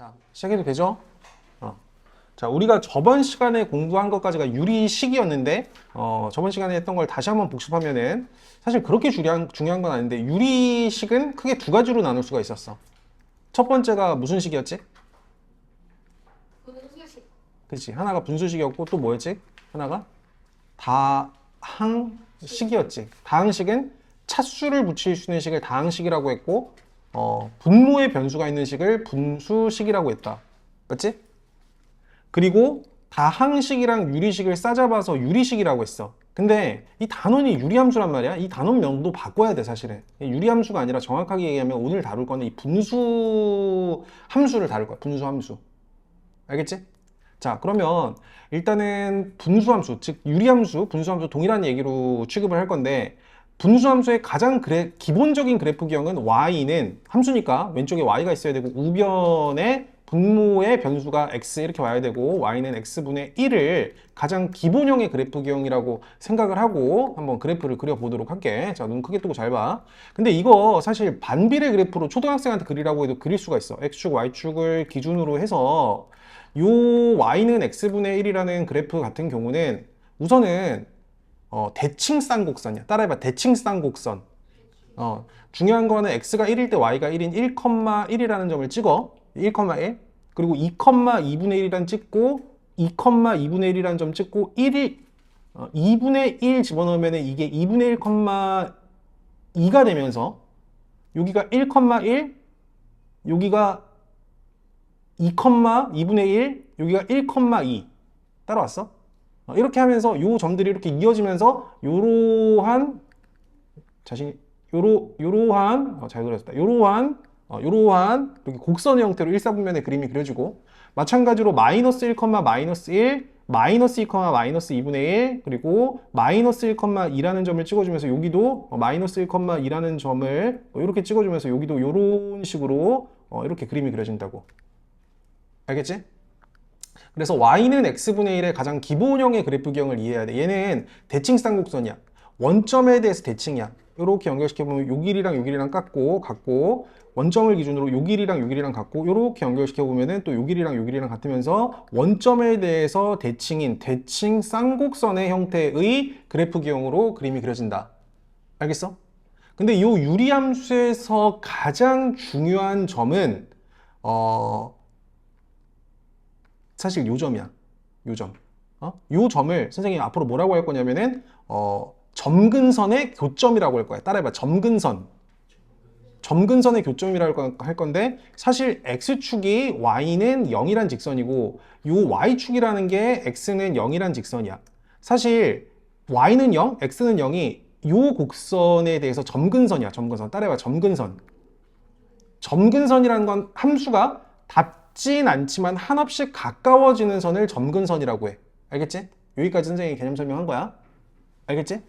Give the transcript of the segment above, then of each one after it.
자, 시작해도 되죠? 자, 우리가 저번 시간에 공부한 것까지가 유리식이었는데, 저번 시간에 했던 걸 다시 한번 복습하면은, 사실 그렇게 중요한 건 아닌데, 유리식은 크게 두 가지로 나눌 수가 있었어. 첫 번째가 무슨 식이었지? 분수식. 그치. 하나가 분수식이었고, 또 뭐였지? 하나가 다항식이었지. 다항식은 차수를 붙일 수 있는 식을 다항식이라고 했고, 분모의 변수가 있는 식을 분수식이라고 했다. 맞지? 그리고 다항식이랑 유리식을 싸잡아서 유리식이라고 했어. 근데 이 단원이 유리함수란 말이야. 이 단원명도 바꿔야 돼, 사실은. 유리함수가 아니라 정확하게 얘기하면 오늘 다룰 거는 이 분수 함수를 다룰 거야. 분수 함수. 알겠지? 자, 그러면 일단은 분수함수, 즉 유리함수, 분수함수 동일한 얘기로 취급을 할 건데, 분수함수의 가장 기본적인 그래프 기형은 y는 함수니까 왼쪽에 y가 있어야 되고, 우변에 분모의 변수가 x 이렇게 와야 되고, y는 x분의 1을 가장 기본형의 그래프 기형이라고 생각을 하고 한번 그래프를 그려보도록 할게. 자, 눈 크게 뜨고 잘 봐. 근데 이거 사실 반비례 그래프로 초등학생한테 그리라고 해도 그릴 수가 있어. x축, y축을 기준으로 해서 요 y는 x분의 1이라는 그래프 같은 경우는 우선은 대칭 쌍곡선이야. 따라해봐. 대칭 쌍곡선. 중요한 거는 x가 1일 때 y가 1인 1,1이라는 점을 찍어. 1,1. 그리고 2,2분의 1이란 찍고 2,2분의 1이라는 점 찍고 2분의 1 집어넣으면 이게 2분의 1,2가 되면서 여기가 1,1, 여기가 2,2분의 1, 여기가 1,2. 따라왔어? 이렇게 하면서 요 점들이 이렇게 이어지면서 요러한 잘 그렸다. 요러한 이렇게 곡선의 형태로 일사분면의 그림이 그려지고, 마찬가지로 마이너스 1, 마이너스 1, 마이너스 2, 마이너스 2분의 1, 그리고 마이너스 1, 2라는 점을 찍어주면서 여기도 마이너스 1, 2라는 점을 이렇게 찍어주면서 여기도 요런 식으로 이렇게 그림이 그려진다고. 알겠지? 그래서 y는 x분의 1의 가장 기본형의 그래프 기형을 이해해야 돼. 얘는 대칭 쌍곡선이야. 원점에 대해서 대칭이야. 이렇게 연결시켜보면 요 길이랑 요 길이랑 같고, 원점을 기준으로 요 길이랑 요 길이랑 같고, 이렇게 연결시켜보면은 또 요 길이랑 요 길이랑 같으면서 원점에 대해서 대칭인 대칭 쌍곡선의 형태의 그래프 기형으로 그림이 그려진다. 알겠어? 근데 이 유리함수에서 가장 중요한 점은 사실 요 점이야. 요 점. 요 점을 선생님이 앞으로 뭐라고 할 거냐면은 점근선의 교점이라고 할 거야. 따라해봐. 점근선. 점근선의 교점이라고 할 건데, 사실 x축이 y는 0이란 직선이고 요 y축이라는 게 x는 0이란 직선이야. 사실 y는 0, x는 0이 요 곡선에 대해서 점근선이야. 점근선. 따라해봐. 점근선. 점근선이라는 건 함수가 닿진 않지만 한없이 가까워지는 선을 점근선이라고 해. 알겠지? 여기까지 선생님이 개념 설명한 거야. 알겠지?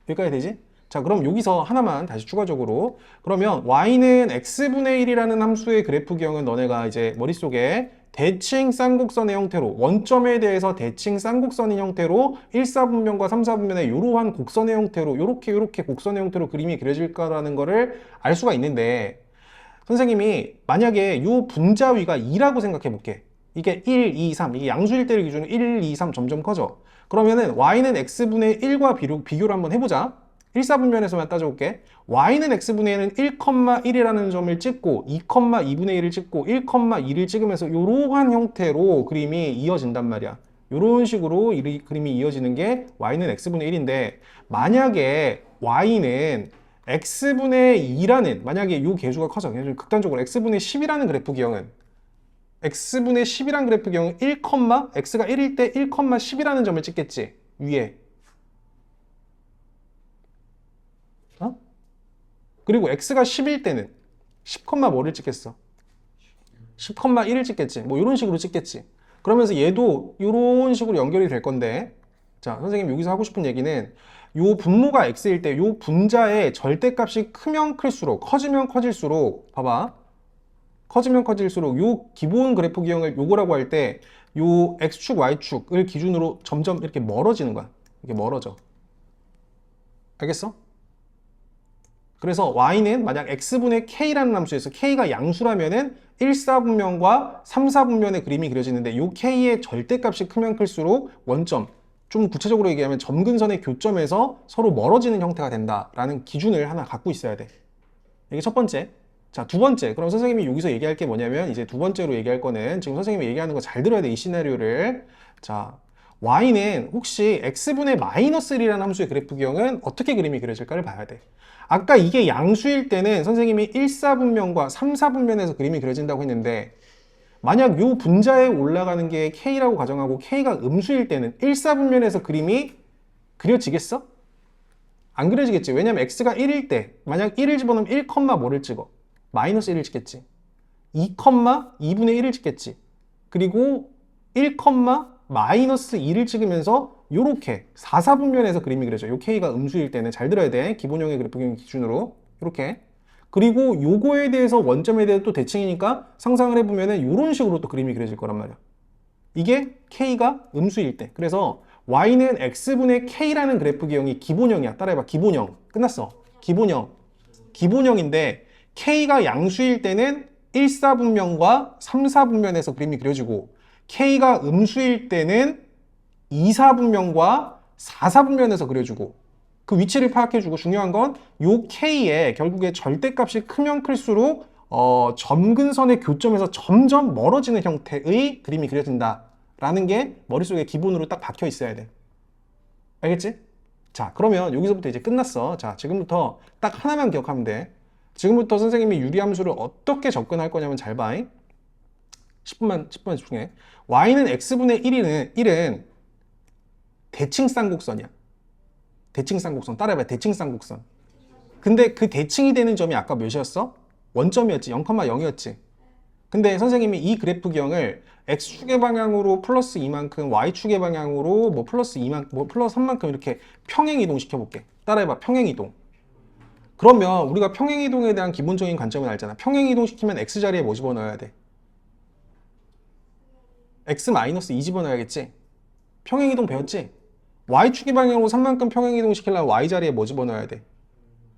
여기까지 되지? 자, 그럼 여기서 하나만 다시 추가적으로, 그러면 y는 x분의 1이라는 함수의 그래프 기형은 너네가 이제 머릿속에 대칭 쌍곡선의 형태로, 원점에 대해서 대칭 쌍곡선인 형태로 1사분면과 3사분면의 이러한 곡선의 형태로 요렇게 곡선의 형태로 그림이 그려질까라는 거를 알 수가 있는데, 선생님이 만약에 이 분자위가 2라고 생각해 볼게. 이게 1, 2, 3, 이게 양수일 때를 기준으로 1, 2, 3 점점 커져. 그러면은 y는 x분의 1과 비교를 한번 해보자. 1사분면에서만 따져볼게. y는 x분의 1은 1,1이라는 점을 찍고 2,2분의 1을 찍고 1,2를 찍으면서 이러한 형태로 그림이 이어진단 말이야. 이런 식으로 그림이 이어지는 게 y는 x분의 1인데, 만약에 y는 x분의 2라는, 만약에 이 개수가 커져, 극단적으로 x분의 10이라는 그래프 기형은, x분의 10이라는 그래프 기형은 x가 1일 때 1,10이라는 점을 찍겠지, 위에. 그리고 x가 10일 때는 10, 뭐를 찍겠어? 10,1을 찍겠지. 뭐 이런 식으로 찍겠지. 그러면서 얘도 이런 식으로 연결이 될 건데, 자, 선생님 여기서 하고 싶은 얘기는, 요 분모가 x일 때 요 분자의 절대값이 크면 클수록, 커지면 커질수록, 봐봐. 커지면 커질수록 요 기본 그래프 기형을 요거라고 할 때 요 x축, y축을 기준으로 점점 이렇게 멀어지는 거야. 이렇게 멀어져. 알겠어? 그래서 y는 만약 x분의 k라는 함수에서 k가 양수라면은 1사분면과 3사분면의 그림이 그려지는데 이 K의 절대값이 크면 클수록 원점, 좀 구체적으로 얘기하면 점근선의 교점에서 서로 멀어지는 형태가 된다라는 기준을 하나 갖고 있어야 돼. 이게 첫 번째. 자, 두 번째. 그럼 선생님이 여기서 얘기할 게 뭐냐면 이제 두 번째로 얘기할 거는 지금 선생님이 얘기하는 거 잘 들어야 돼, 이 시나리오를. 자, y는 혹시 x분의 마이너스 1이라는 함수의 그래프 기형은 어떻게 그림이 그려질까를 봐야 돼. 아까 이게 양수일 때는 선생님이 1사분면과 3사분면에서 그림이 그려진다고 했는데 만약 요 분자에 올라가는 게 k라고 가정하고 k가 음수일 때는 1사분면에서 그림이 그려지겠어? 안 그려지겠지. 왜냐면 x가 1일 때 만약 1을 집어넣으면 1, 뭐를 찍어? 마이너스 1을 찍겠지. 2, 2분의 1을 찍겠지. 그리고 1, 마이너스 2를 찍으면서 요렇게 4사분면에서 그림이 그려져. 요 k가 음수일 때는 잘 들어야 돼. 기본형의 그래프 기준으로 이렇게. 그리고 요거에 대해서 원점에 대해서 또 대칭이니까 상상을 해보면은 요런 식으로 또 그림이 그려질 거란 말이야. 이게 k가 음수일 때. 그래서 y는 x분의 k라는 그래프 기형이 기본형이야. 따라해봐. 기본형. 끝났어. 기본형. 기본형인데 k가 양수일 때는 1사분면과 3사분면에서 그림이 그려지고 k가 음수일 때는 2사분면과 4사분면에서 그려주고 그 위치를 파악해주고 중요한 건 요 k의 결국에 절대값이 크면 클수록 점근선의 교점에서 점점 멀어지는 형태의 그림이 그려진다라는 게 머릿속에 기본으로 딱 박혀 있어야 돼. 알겠지? 자, 그러면 여기서부터 이제 끝났어. 자, 지금부터 딱 하나만 기억하면 돼. 지금부터 선생님이 유리함수를 어떻게 접근할 거냐면 잘 봐. 10분만 집중해. y는 x분의 1은 대칭 쌍곡선이야. 대칭 쌍곡선. 따라해봐. 대칭 쌍곡선. 근데 그 대칭이 되는 점이 아까 몇이었어? 원점이었지. 0,0이었지. 근데 선생님이 이 그래프 기형을 x축의 방향으로 플러스 2만큼, y축의 방향으로 뭐 플러스 2만큼, 뭐 플러스 3만큼 이렇게 평행 이동 시켜볼게. 따라해봐. 평행 이동. 그러면 우리가 평행 이동에 대한 기본적인 관점을 알잖아. 평행 이동 시키면 x 자리에 뭐 집어넣어야 돼? x-2 집어넣어야겠지? 평행 이동 배웠지? y축의 방향으로 3만큼 평행 이동 시키려면 y 자리에 뭐 집어넣어야 돼?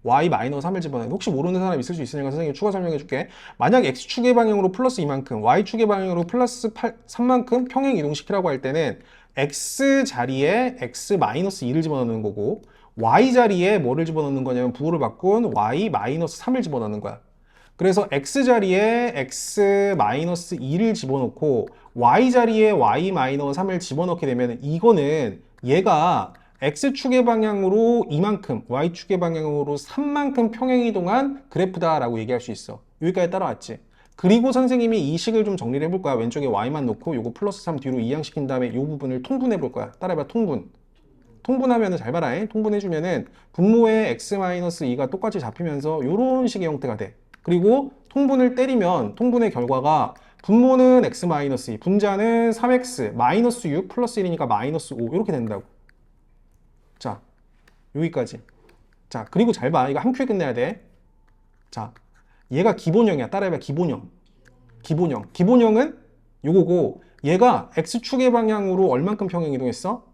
y-3을 집어넣어야 돼. 혹시 모르는 사람 있을 수 있으니까 선생님이 추가 설명해 줄게. 만약 x축의 방향으로 플러스 2만큼, y축의 방향으로 플러스 3만큼 평행 이동 시키라고 할 때는 x 자리에 x-2를 집어넣는 거고 y 자리에 뭐를 집어넣는 거냐면 부호를 바꾼 y-3을 집어넣는 거야. 그래서 x 자리에 x-2를 집어넣고 y 자리에 y-3을 집어넣게 되면 이거는 얘가 x축의 방향으로 이만큼, y축의 방향으로 3만큼 평행이동한 그래프다라고 얘기할 수 있어. 여기까지 따라왔지. 그리고 선생님이 이 식을 좀 정리를 해볼 거야. 왼쪽에 y만 놓고 요거 플러스 3 뒤로 이항시킨 다음에 이 부분을 통분해 볼 거야. 따라해봐. 통분. 통분하면은 잘 봐라. 통분해주면은 분모의 x-2가 똑같이 잡히면서 요런 식의 형태가 돼. 그리고 통분을 때리면 통분의 결과가 분모는 x-2, 분자는 3x, 마이너스 6 플러스 1이니까 마이너스 5 이렇게 된다고. 자, 여기까지. 자, 그리고 잘 봐. 이거 한 큐에 끝내야 돼. 자, 얘가 기본형이야. 따라해봐. 기본형. 기본형. 기본형은 요거고 얘가 x축의 방향으로 얼만큼 평행 이동했어?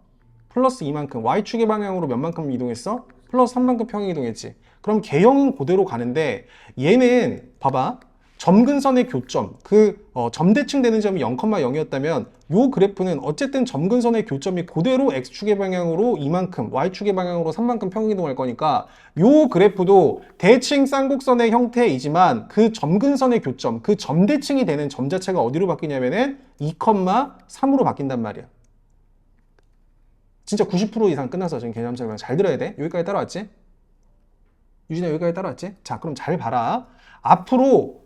플러스 2만큼. y축의 방향으로 몇만큼 이동했어? 플러스 3만큼 평행 이동했지. 그럼 개형은 그대로 가는데 얘는 봐봐. 점근선의 교점, 점대칭 되는 점이 0,0이었다면 요 그래프는 어쨌든 점근선의 교점이 그대로 x축의 방향으로 이만큼, y축의 방향으로 3만큼 평행이동할 거니까 요 그래프도 대칭 쌍곡선의 형태이지만 그 점근선의 교점, 그 점대칭이 되는 점 자체가 어디로 바뀌냐면은 2,3으로 바뀐단 말이야. 진짜 90% 이상 끝났어. 지금 개념처럼 잘 들어야 돼. 여기까지 따라왔지? 유진아 여기까지 따라왔지? 자, 그럼 잘 봐라. 앞으로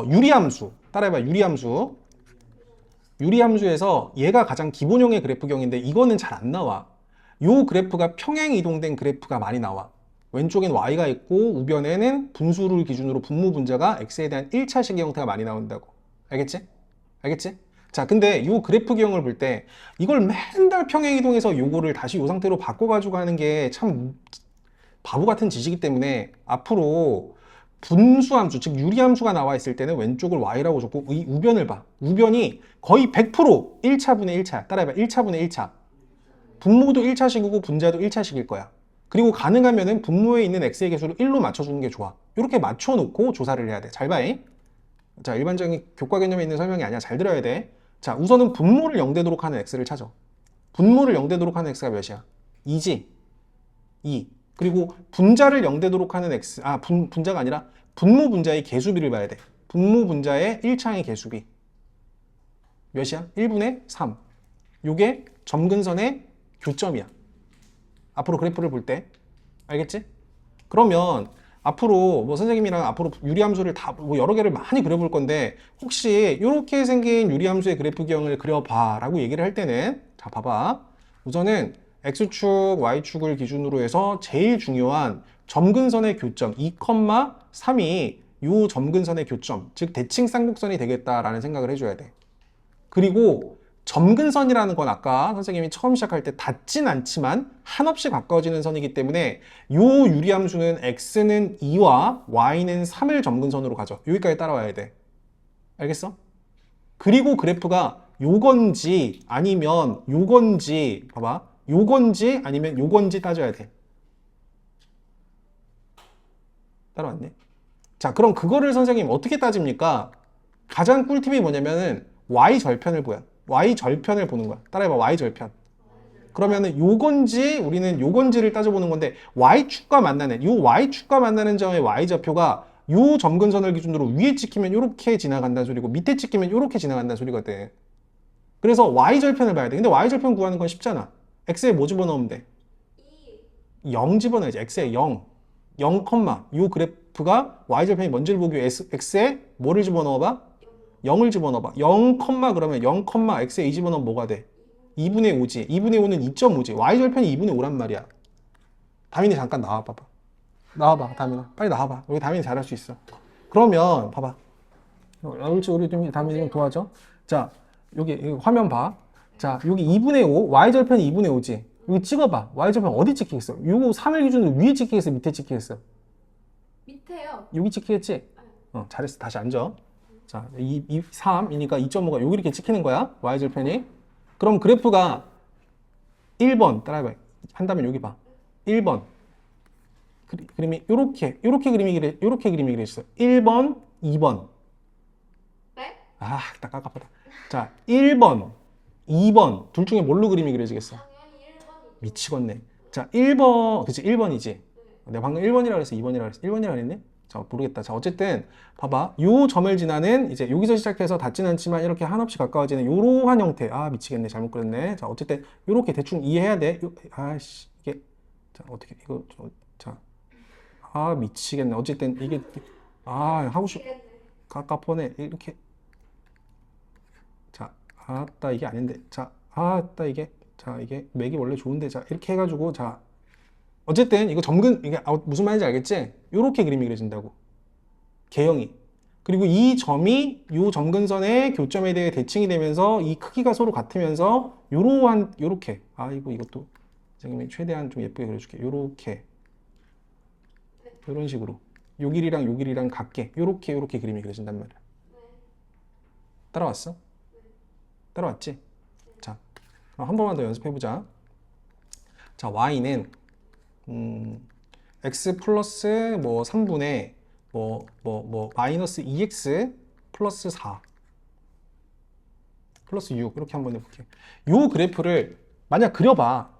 유리함수, 따라해봐. 유리함수. 유리함수에서 얘가 가장 기본형의 그래프경인데 이거는 잘 안 나와. 요 그래프가 평행 이동된 그래프가 많이 나와. 왼쪽엔 y가 있고 우변에는 분수를 기준으로 분모 분자가 x에 대한 1차식의 형태가 많이 나온다고. 알겠지? 알겠지? 자, 근데 요 그래프 기형을 볼 때 이걸 맨날 평행 이동해서 요거를 다시 요 상태로 바꿔가지고 하는 게 참 바보 같은 짓이기 때문에 앞으로 분수함수, 즉 유리함수가 나와 있을 때는 왼쪽을 y라고 줬고 이 우변을 봐. 우변이 거의 100% 1차분의 1차. 따라해봐. 1차분의 1차. 분모도 1차식이고 분자도 1차식일 거야. 그리고 가능하면은 분모에 있는 x의 개수를 1로 맞춰주는 게 좋아. 이렇게 맞춰놓고 조사를 해야 돼. 잘 봐. 자, 일반적인 교과 개념에 있는 설명이 아니야. 잘 들어야 돼. 자, 우선은 분모를 0되도록 하는 x를 찾아. 분모를 0되도록 하는 x가 몇이야? 2지. 2. 그리고 분자를 0되도록 하는 x, 분자가 아니라 분모 분자의 개수비를 봐야 돼. 분모 분자의 1창의 개수비. 몇이야? 1분의 3. 요게 점근선의 교점이야. 앞으로 그래프를 볼 때. 알겠지? 그러면 앞으로 뭐 선생님이랑 앞으로 유리함수를 다 뭐 여러 개를 많이 그려볼 건데 혹시 이렇게 생긴 유리함수의 그래프 기형을 그려봐 라고 얘기를 할 때는 자 봐봐. 우선은 x축, y축을 기준으로 해서 제일 중요한 점근선의 교점 2,3이 요 점근선의 교점, 즉 대칭 쌍곡선이 되겠다라는 생각을 해줘야 돼. 그리고 점근선이라는 건 아까 선생님이 처음 시작할 때 닿진 않지만 한없이 가까워지는 선이기 때문에 요 유리함수는 x는 2와 y는 3을 점근선으로 가져. 여기까지 따라와야 돼. 알겠어? 그리고 그래프가 요건지 아니면 요건지 봐봐. 요건지 아니면 요건지 따져야 돼. 따라왔네. 자, 그럼 그거를 선생님 어떻게 따집니까? 가장 꿀팁이 뭐냐면은 y절편을 보여. y절편을 보는 거야. 따라해봐. y절편. 그러면은 요건지 우리는 요건지를 따져보는 건데 y축과 만나는 요 y축과 만나는 점의 y좌표가 요 점근선을 기준으로 위에 찍히면 이렇게 지나간다는 소리고 밑에 찍히면 이렇게 지나간다는 소리거든. 그래서 y절편을 봐야 돼. 근데 y절편 구하는 건 쉽잖아. x에 뭐 집어넣으면 돼? 0 집어넣어야지. x에 0. 0, 요 그래프가 y절편이 뭔지를 보기 위해 x에 뭐를 집어넣어봐? 0을 집어넣어봐. 0, 그러면 0, x에 2 집어넣으면 뭐가 돼? 2분의 5지. 2분의 5는 2.5지. y절편이 2분의 5란 말이야. 다민이 잠깐 나와봐봐. 나와봐, 다민아. 빨리 나와봐. 우리 다민이 잘할 수 있어. 그러면 봐봐. 우리 좀 다민이 좀 도와줘. 자, 여기 화면 봐. 자, 여기 2분의 5, y절편이 2분의 5지. 여기 찍어봐. y절편 어디 찍히겠어? 요거 3을 기준으로 위에 찍히겠어? 밑에 찍히겠어? 밑에요. 여기 찍히겠지? 잘했어. 다시 앉아. 자, 3이니까 2.5가 여기 이렇게 찍히는 거야. y절편이. 그럼 그래프가 1번 따라해봐. 한다면 여기 봐. 1번. 그림이 요렇게 그림이 그려있어. 1번, 2번. 네? 딱 깝깝하다. 자, 1번, 2번. 둘 중에 뭘로 그림이 그려지겠어? 당연히 1번이죠. 미치겠네. 자, 1번. 그치, 1번이지. 내가 방금 1번이라고 그랬어? 2번이라고 그랬어? 1번이라고 그랬네? 자, 모르겠다. 자, 어쨌든 봐봐. 요 점을 지나는 이제 여기서 시작해서 닿진 않지만 이렇게 한없이 가까워지는 요러한 형태. 미치겠네. 잘못 그렸네. 자, 어쨌든 요렇게 대충 이해해야 돼. 이게 자, 어떻게 이거 자. 미치겠네. 어쨌든 이게 하고 싶 깝깝하네. 이렇게 자, 이게 아닌데. 자, 이게 맥이 원래 좋은데. 자, 이렇게 해가지고 자, 어쨌든 이거 이게 무슨 말인지 알겠지? 요렇게 그림이 그려진다고. 개형이. 그리고 이 점이 요 점근선의 교점에 대해 대칭이 되면서 이 크기가 서로 같으면서 요렇게. 이것도 선생님이 최대한 좀 예쁘게 그려줄게. 요렇게. 이런 식으로. 요 길이랑 요 길이랑 같게. 요렇게 그림이 그려진단 말이야. 따라왔어? 따라왔지? 자, 그럼 한 번만 더 연습해보자. 자, y는 x 플러스 뭐 3분의 마이너스 2x 플러스 4 플러스 6 이렇게 한번 해볼게. 요 그래프를 만약 그려봐.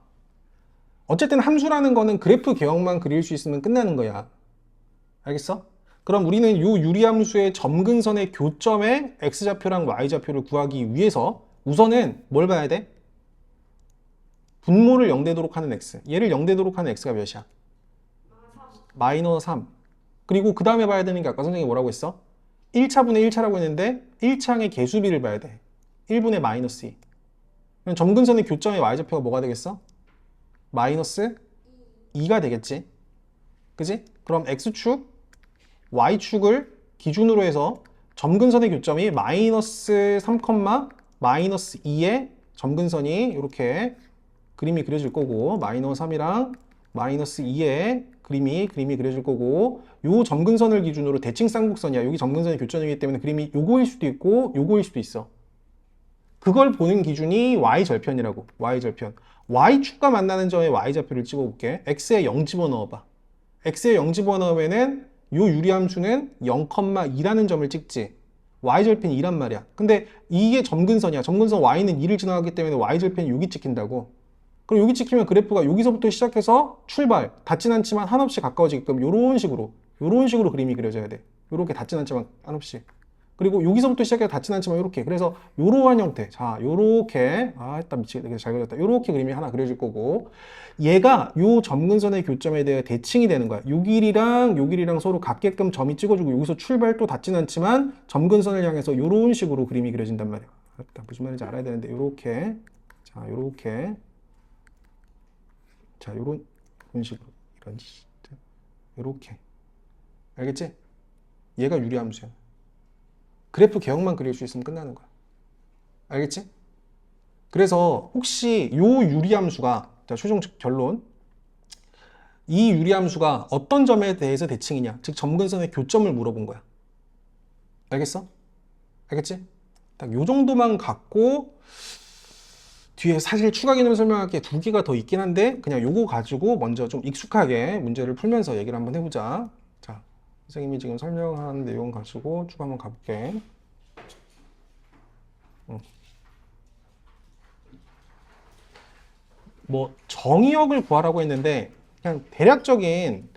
어쨌든 함수라는 거는 그래프 개형만 그릴 수 있으면 끝나는 거야. 알겠어? 그럼 우리는 요 유리함수의 점근선의 교점의 x좌표랑 y좌표를 구하기 위해서 우선은 뭘 봐야 돼? 분모를 0되도록 하는 x. 얘를 0되도록 하는 x가 몇이야? 마이너스 3. 그리고 그 다음에 봐야 되는 게 아까 선생님이 뭐라고 했어? 1차분의 1차라고 했는데 1차항의 개수비를 봐야 돼. 1분의 마이너스 2. 그럼 점근선의 교점의 y좌표가 뭐가 되겠어? 마이너스 2가 되겠지. 그지? 그럼 x축, y축을 기준으로 해서 점근선의 교점이 마이너스 3, 마이너스 2의 점근선이 이렇게 그림이 그려질 거고 마이너스 3이랑 마이너스 2의 그림이 그려질 거고 요 점근선을 기준으로 대칭 쌍곡선이야. 여기 점근선의 교점이기 때문에 그림이 요거일 수도 있고 요거일 수도 있어. 그걸 보는 기준이 y절편이라고. y절편. y축과 만나는 점의 y좌표를 찍어볼게. x에 0 집어넣어봐. x에 0 집어넣으면은 요 유리함수는 0,2라는 점을 찍지. y절편이 2란 말이야. 근데 이게 점근선이야. 점근선 y는 2를 지나가기 때문에 y절편이 여기 찍힌다고. 그럼 여기 찍히면 그래프가 여기서부터 시작해서 출발, 닿진 않지만 한없이 가까워지게끔 요런 식으로 그림이 그려져야 돼. 요렇게 닿진 않지만 한없이. 그리고 여기서부터 시작해서 닿진 않지만 요렇게. 그래서 요러한 형태. 자, 요렇게. 아, 일단 미치겠다. 잘 그렸다. 요렇게 그림이 하나 그려질 거고. 얘가 요 점근선의 교점에 대해 대칭이 되는 거야. 요 길이랑 서로 같게끔 점이 찍어주고 여기서 출발 또 닿진 않지만 점근선을 향해서 요런 식으로 그림이 그려진단 말이야. 일단 무슨 말인지 알아야 되는데 요렇게. 자, 요렇게. 자, 요런 식으로. 요렇게. 알겠지? 얘가 유리함수야. 그래프 개형만 그릴 수 있으면 끝나는 거야. 알겠지? 그래서 혹시 요 유리함수가, 자, 최종 결론. 이 유리함수가 어떤 점에 대해서 대칭이냐? 즉, 점근선의 교점을 물어본 거야. 알겠어? 알겠지? 딱 요 정도만 갖고, 뒤에 사실 추가 개념 설명할 게 2개가 더 있긴 한데, 그냥 요거 가지고 먼저 좀 익숙하게 문제를 풀면서 얘기를 한번 해보자. 자, 선생님이 지금 설명한 내용 가지고 쭉 한번 가볼게. 뭐 정의역을 구하라고 했는데 그냥 대략적인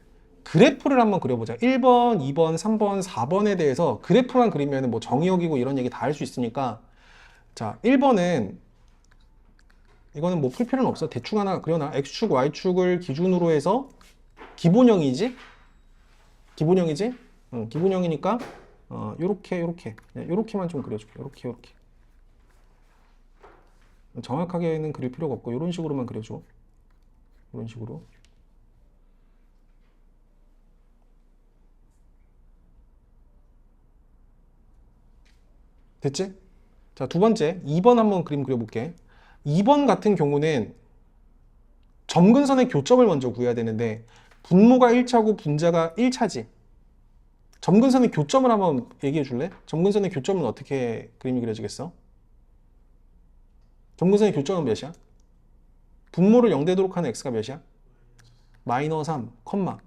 그래프를 한번 그려보자. 1번, 2번, 3번, 4번에 대해서 그래프만 그리면 뭐 정의역이고 이런 얘기 다 할 수 있으니까. 자, 1번은 이거는 뭐 풀 필요는 없어. 대충 하나 그려놔. X축, Y축을 기준으로 해서 기본형이지? 기본형이지? 기본형이니까 요렇게만 좀 그려줄게. 요렇게. 정확하게는 그릴 필요가 없고 이런 식으로만 그려줘. 이런 식으로. 됐지? 자, 두 번째 2번 한번 그림 그려볼게. 2번 같은 경우는 점근선의 교점을 먼저 구해야 되는데 분모가 1차고 분자가 1차지. 점근선의 교점을 한번 얘기해 줄래? 점근선의 교점은 어떻게 그림이 그려지겠어? 점근선의 교점은 몇이야? 분모를 0 되도록 하는 x가 몇이야? 마이너스 3, 컴마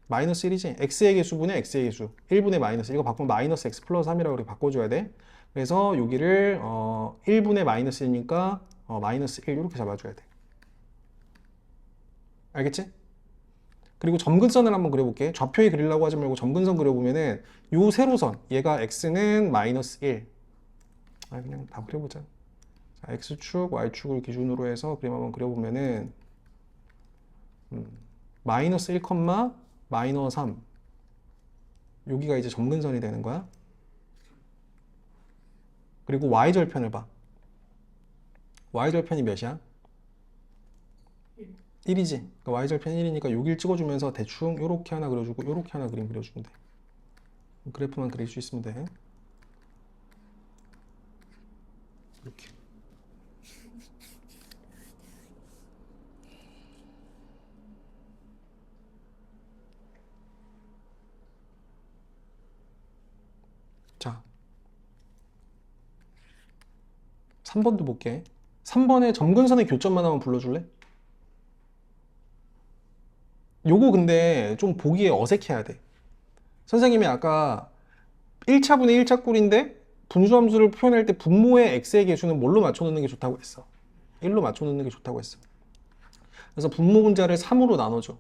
마이너스 1이지? x의 개수분의 x의 개수 1분의 마이너스. 이거 바꾸면 마이너스 x 플러스 3이라고 이렇게 바꿔줘야 돼. 그래서 여기를 1분의 마이너스 1이니까 마이너스 1 이렇게 잡아줘야 돼. 알겠지? 그리고 점근선을 한번 그려볼게. 좌표에 그리려고 하지 말고 점근선 그려보면은 요 세로선, 얘가 x는 마이너스 1. 그냥 다 그려보자. 자, x축, y축을 기준으로 해서 그림 한번 그려보면은 마이너스 1, 마이너스 3. 여기가 이제 점근선이 되는 거야. 그리고 y절편을 봐. y절편이 몇이야? 1이지. 그러니까 y절편 1이니까 여기를 찍어주면서 대충 요렇게 하나 그려주고 요렇게 하나 그림 그려주면 돼. 그래프만 그릴 수 있으면 돼. 이렇게. 자, 3번도 볼게. 3번에 점근선의 교점만 한번 불러줄래? 요거 근데 좀 보기에 어색해야 돼. 선생님이 아까 1차분의 1차 꼴인데 분수함수를 표현할 때 분모의 x의 개수는 뭘로 맞춰놓는 게 좋다고 했어? 1로 맞춰놓는 게 좋다고 했어. 그래서 분모 분자를 3으로 나눠줘.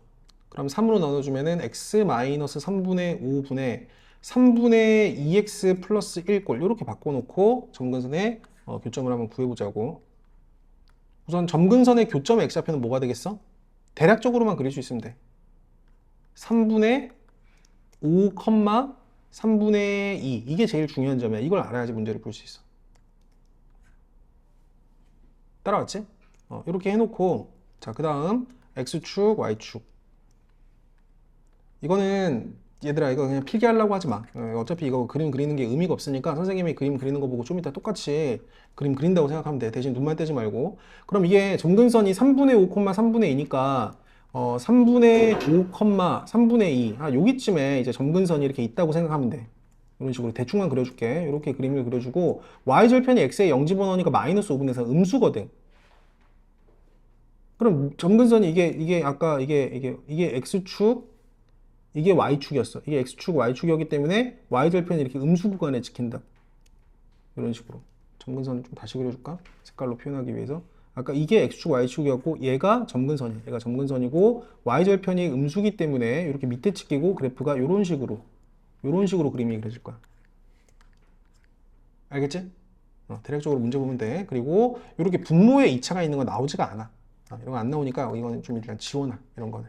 그럼 3으로 나눠주면은 x-3분의 5분의 3분의 2x 플러스 1꼴 이렇게 바꿔놓고 점근선의 교점을 한번 구해보자고. 우선 점근선의 교점의 x좌표는 뭐가 되겠어? 대략적으로만 그릴 수 있으면 돼. 3분의 5, 3분의 2. 이게 제일 중요한 점이야. 이걸 알아야지 문제를 풀 수 있어. 따라왔지? 이렇게 해놓고, 자, 그 다음 x축, y축. 이거는 얘들아 이거 그냥 필기하려고 하지 마. 어차피 이거 그림 그리는 게 의미가 없으니까 선생님이 그림 그리는 거 보고 좀 이따 똑같이 그림 그린다고 생각하면 돼. 대신 눈만 떼지 말고. 그럼 이게 점근선이 3분의 5, 3분의 2니까 3분의 5, 3분의 2. 여기쯤에 이제 점근선이 이렇게 있다고 생각하면 돼. 이런 식으로 대충만 그려줄게. 이렇게 그림을 그려주고 y절편이 x의 0 집어넣으니까 마이너스 5분의 4 음수거든. 그럼 점근선이 이게 아까 이게 x축 이게 y축이었어. 이게 x축, y축이었기 때문에 y절편이 이렇게 음수 구간에 찍힌다. 이런 식으로. 점근선을 좀 다시 그려줄까? 색깔로 표현하기 위해서. 아까 이게 x축, y축이었고 얘가 점근선이야. 얘가 점근선이고 y절편이 음수기 때문에 이렇게 밑에 찍히고 그래프가 이런 식으로 그림이 그려질 거야. 알겠지? 대략적으로 문제 보면 돼. 그리고 이렇게 분모에 2차가 있는 건 나오지가 않아. 이런 거 안 나오니까 이거는 좀 일단 지워놔. 이런 거는.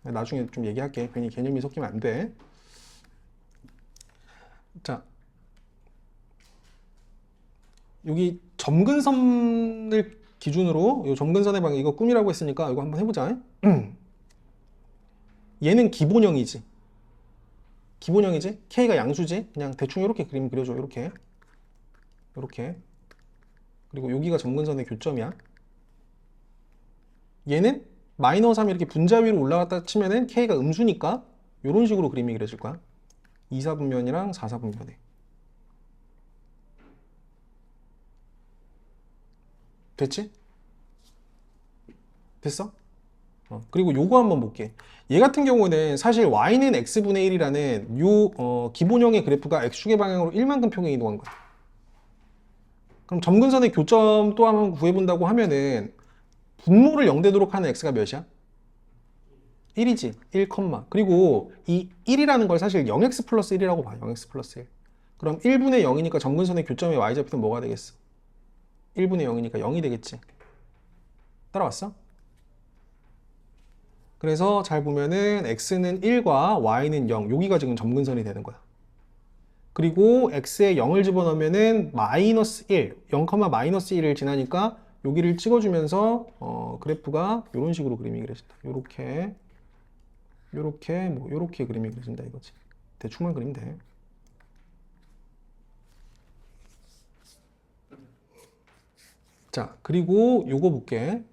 나중에 좀 얘기할게. 괜히 개념이 섞이면 안 돼. 자, 여기 점근선을 기준으로 이 점근선의 방향 이거 꿈이라고 했으니까 이거 한번 해보자. 얘는 기본형이지. 기본형이지. K가 양수지. 그냥 대충 이렇게 그림 그려줘. 이렇게. 그리고 여기가 점근선의 교점이야. 얘는 마이너스 3 이렇게 분자 위로 올라갔다 치면은 K가 음수니까 이런 식으로 그림이 그려질 거야. 2사분면이랑 4사분면에. 됐지? 됐어? 그리고 요거 한번 볼게. 얘 같은 경우는 사실 y는 x분의 1이라는 요 기본형의 그래프가 x축의 방향으로 1만큼 평행 이동한 거야. 그럼 점근선의 교점 또 한번 구해본다고 하면은 분모를 0되도록 하는 x가 몇이야? 1이지. 1, 그리고 이 1이라는 걸 사실 0x 플러스 1이라고 봐. 0x 플러스 1. 그럼 1분의 0이니까 점근선의 교점의 y좌표는 뭐가 되겠어? 1분의 0이니까 0이 되겠지. 따라왔어? 그래서 잘 보면은 x는 1과 y는 0. 여기가 지금 점근선이 되는 거야. 그리고 x에 0을 집어넣으면은 마이너스 1, 0, 마이너스 1을 지나니까 여기를 찍어주면서 그래프가 이런 식으로 그림이 그려진다. 요렇게 요렇게 그림이 그려진다 이거지. 대충만 그리면 돼. 자, 그리고 요거 볼게.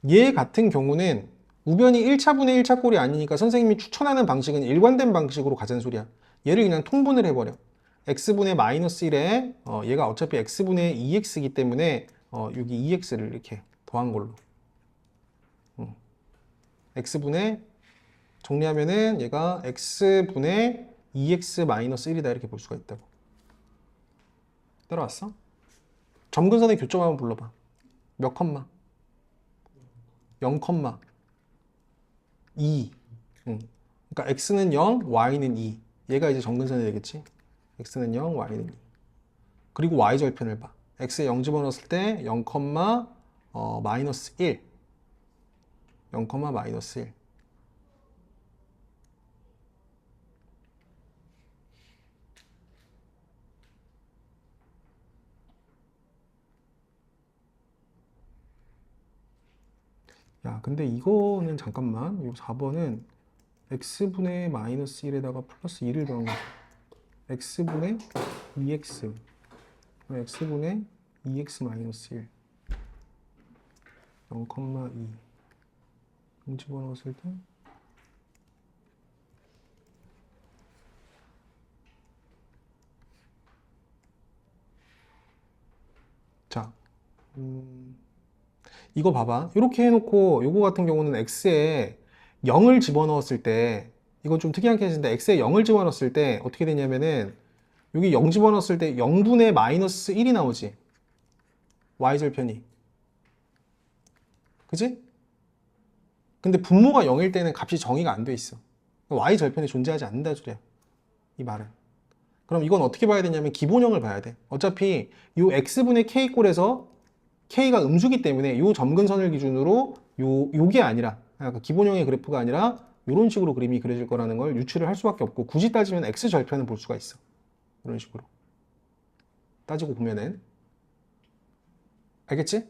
얘 같은 경우는 우변이 1차분의 1차 꼴이 아니니까 선생님이 추천하는 방식은 일관된 방식으로 가자는 소리야. 얘를 그냥 통분을 해버려. x분의 마이너스 1에 얘가 어차피 x분의 2x이기 때문에 여기 2x를 이렇게 더한 걸로 x분의 정리하면은 얘가 x분의 2x 마이너스 1이다 이렇게 볼 수가 있다고. 따라왔어? 점근선의 교점 한번 불러봐. 몇 컴마? 0, 2. 그러니까 x는 0, y는 2. 얘가 이제 점근선이 되겠지. x는 0, y는 2. 그리고 y절편을 봐. x에 0 집어넣었을 때 0, 마이너스 1. 0, 마이너스 1. 야, 근데 이거는 잠깐만. 이 4번은 x분의 마이너스 1에다가 플러스 2를 더한 거죠. x분의 2x. x분의 2x 마이너스 1. 0, 2. 0 집어넣었을 때 자, 이거 봐봐. 이렇게 해놓고 요거 같은 경우는 x에 0을 집어넣었을 때 이건 좀 특이한 케이스인데 x에 0을 집어넣었을 때 어떻게 되냐면은 여기 0 집어넣었을 때 0분의 마이너스 1이 나오지. y절편이. 그지? 근데 분모가 0일 때는 값이 정의가 안 돼 있어. y절편이 존재하지 않는다 소리야. 이 말은. 그럼 이건 어떻게 봐야 되냐면 기본형을 봐야 돼. 어차피 이 x분의 k꼴에서 k가 음수기 때문에 이 점근선을 기준으로 요게 아니라 그러니까 기본형의 그래프가 아니라 이런 식으로 그림이 그려질 거라는 걸 유추를 할 수밖에 없고 굳이 따지면 x절편을 볼 수가 있어. 이런 식으로 따지고 보면은 알겠지?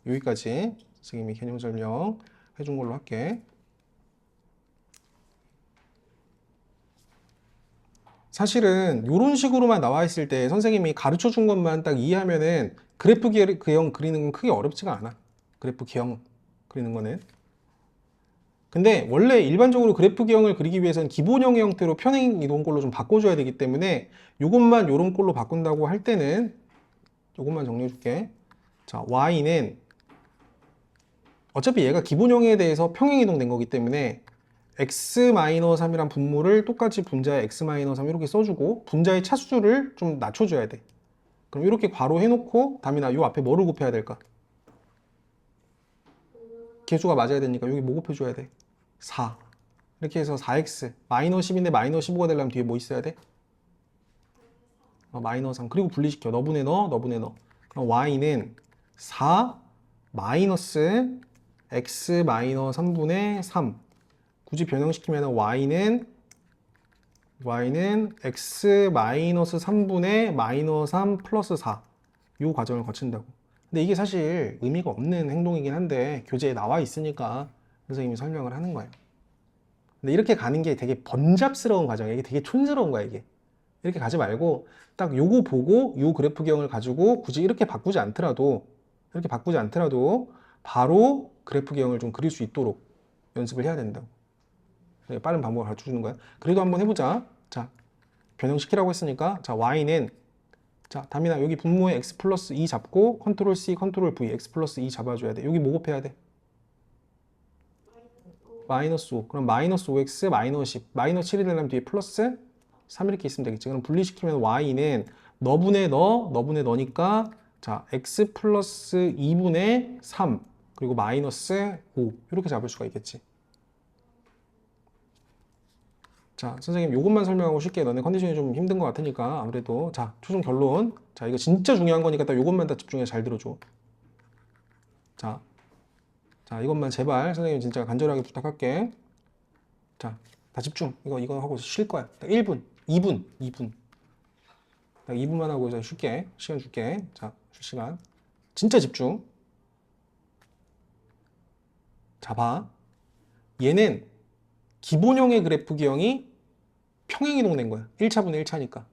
여기까지 선생님이 개념 설명 해준 걸로 할게. 사실은 이런 식으로만 나와 있을 때 선생님이 가르쳐 준 것만 딱 이해하면은 그래프 기형 그리는 건 크게 어렵지가 않아. 그래프 기형 그리는 거는. 근데 원래 일반적으로 그래프 기형을 그리기 위해서는 기본형의 형태로 평행 이동꼴로 좀 바꿔줘야 되기 때문에 이것만 이런 꼴로 바꾼다고 할 때는 이것만 정리해 줄게. 자, y는 어차피 얘가 기본형에 대해서 평행 이동된 거기 때문에 x-3이란 분모를 똑같이 분자에 x-3 이렇게 써주고 분자의 차수를 좀 낮춰줘야 돼. 그럼 이렇게 괄호 해놓고 담이나 요 앞에 뭐를 곱해야 될까? 개수가 맞아야 되니까 여기 뭐 곱해줘야 돼? 4. 이렇게 해서 4x 마이너스 10인데 마이너스 15가 되려면 뒤에 뭐 있어야 돼? 마이너스 3. 그리고 분리시켜. 너분의 너, 너분의 너. 그럼 y는 4 마이너스 x 마이너스 3분의 3. 굳이 변형시키면 y는 x 마이너스 3분의 마이너스 3 플러스 4. 요 과정을 거친다고. 근데 이게 사실 의미가 없는 행동이긴 한데 교재에 나와 있으니까 선생님이 설명을 하는 거예요. 근데 이렇게 가는 게 되게 번잡스러운 과정이에요. 이게 되게 촌스러운 거야, 이게. 이렇게 가지 말고 딱 요거 보고 요 그래프경을 가지고 굳이 이렇게 바꾸지 않더라도 바로 그래프경을 좀 그릴 수 있도록 연습을 해야 된다고. 빠른 방법을 가르쳐 주는 거야. 그래도 한번 해보자. 자, 변형시키라고 했으니까 자, y는 자, 담이나 여기 분모에 x 플러스 2 잡고 컨트롤 C, 컨트롤 V, x 플러스 2 잡아줘야 돼. 여기 뭐 곱해야 돼? 마이너스 5. 그럼 마이너스 5x 마이너스 10. 마이너스 7이 되려면 뒤에 플러스 3 이렇게 있으면 되겠지. 그럼 분리시키면 y는 너분의 너, 너분의 너니까 자, x 플러스 2분의 3 그리고 마이너스 5 이렇게 잡을 수가 있겠지. 자, 선생님 요것만 설명하고 쉽게 너네 컨디션이 좀 힘든 것 같으니까 아무래도 자, 최종 결론. 자, 이거 진짜 중요한 거니까 딱 요것만 다 집중해서 잘 들어줘. 자, 이것만 제발 선생님 진짜 간절하게 부탁할게. 자, 다 집중. 이거 하고 쉴 거야. 딱 1분, 2분. 딱 2분만 하고 이제 쉴게. 시간 줄게. 자, 쉴 시간. 진짜 집중. 자, 봐. 얘는 기본형의 그래프 기형이 평행이동된 거야. 1차분의 1차니까.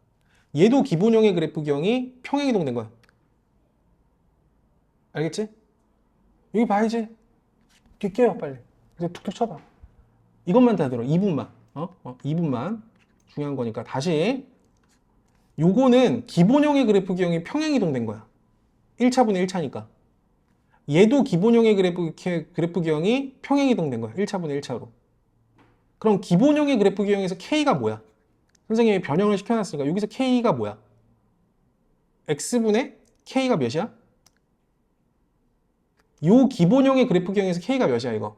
얘도 기본형의 그래프 기형이 평행이동된 거야. 알겠지? 여기 봐야지. 뛸게요, 빨리. 이제 툭툭 쳐봐. 이것만 다 들어. 2분만. 2분만. 중요한 거니까. 다시. 요거는 기본형의 그래프 기형이 평행이동된 거야. 1차분의 1차니까. 얘도 기본형의 그래프 기형이 평행이동된 거야. 1차분의 1차로. 그럼 기본형의 그래프 기형에서 K가 뭐야? 선생님이 변형을 시켜놨으니까 여기서 K가 뭐야? X분의 K가 몇이야? 요 기본형의 그래프 기형에서 K가 몇이야 이거?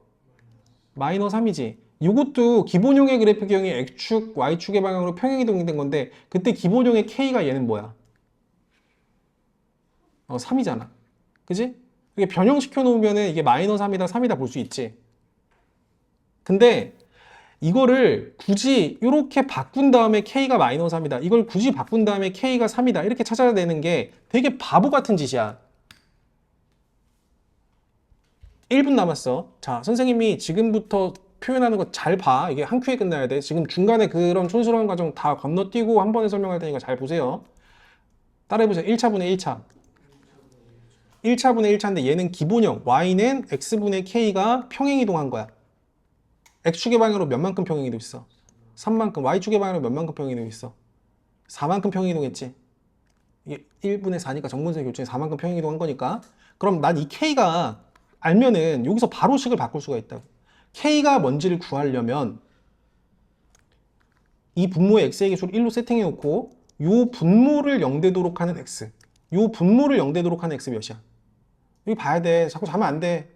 마이너스 3이지. 이것도 기본형의 그래프 기형이 X축, Y축의 방향으로 평행이동된 건데 그때 기본형의 K가 얘는 뭐야? 3이잖아. 그지? 이게 변형시켜 놓으면 이게 마이너스 3이다, 3이다 볼 수 있지. 근데 이거를 굳이 이렇게 바꾼 다음에 K가 마이너스 3이다. 이걸 굳이 바꾼 다음에 K가 3이다. 이렇게 찾아야 되는 게 되게 바보 같은 짓이야. 1분 남았어. 자, 선생님이 지금부터 표현하는 거 잘 봐. 이게 한 큐에 끝나야 돼. 지금 중간에 그런 촌스러운 과정 다 건너뛰고 한 번에 설명할 테니까 잘 보세요. 따라해보세요. 1차분의 1차. 1차분의 1차인데 얘는 기본형. Y는 X분의 K가 평행이동한 거야. X축의 방향으로 몇만큼 평행이동 있어? 3만큼. Y축의 방향으로 몇만큼 평행이동 있어? 4만큼 평행이동했지. 이게 1분의 4니까 정분선의 교점이 4만큼 평행이동한 거니까. 그럼 난 이 K가 알면은 여기서 바로 식을 바꿀 수가 있다고. K가 뭔지를 구하려면 이 분모의 X의 개수를 1로 세팅해 놓고 요 분모를 0되도록 하는 X. 요 분모를 0되도록 하는 X 몇이야? 여기 봐야 돼. 자꾸 자면 안 돼.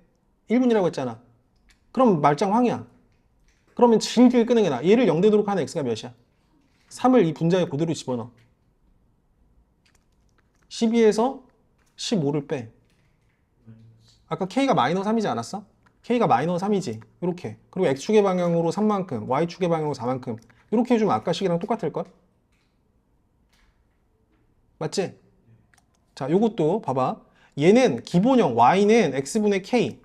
1분이라고 했잖아. 그럼 말짱 황이야. 그러면 질질 끄는 게 나아. 얘를 0되도록 하는 X가 몇이야? 3을 이 분자에 그대로 집어넣어. 12에서 15를 빼. 아까 K가 마이너스 3이지 않았어? K가 마이너스 3이지. 이렇게. 그리고 X축의 방향으로 3만큼, Y축의 방향으로 4만큼. 이렇게 해주면 아까 식이랑 똑같을걸? 맞지? 자, 요것도 봐봐. 얘는 기본형, Y는 X분의 K.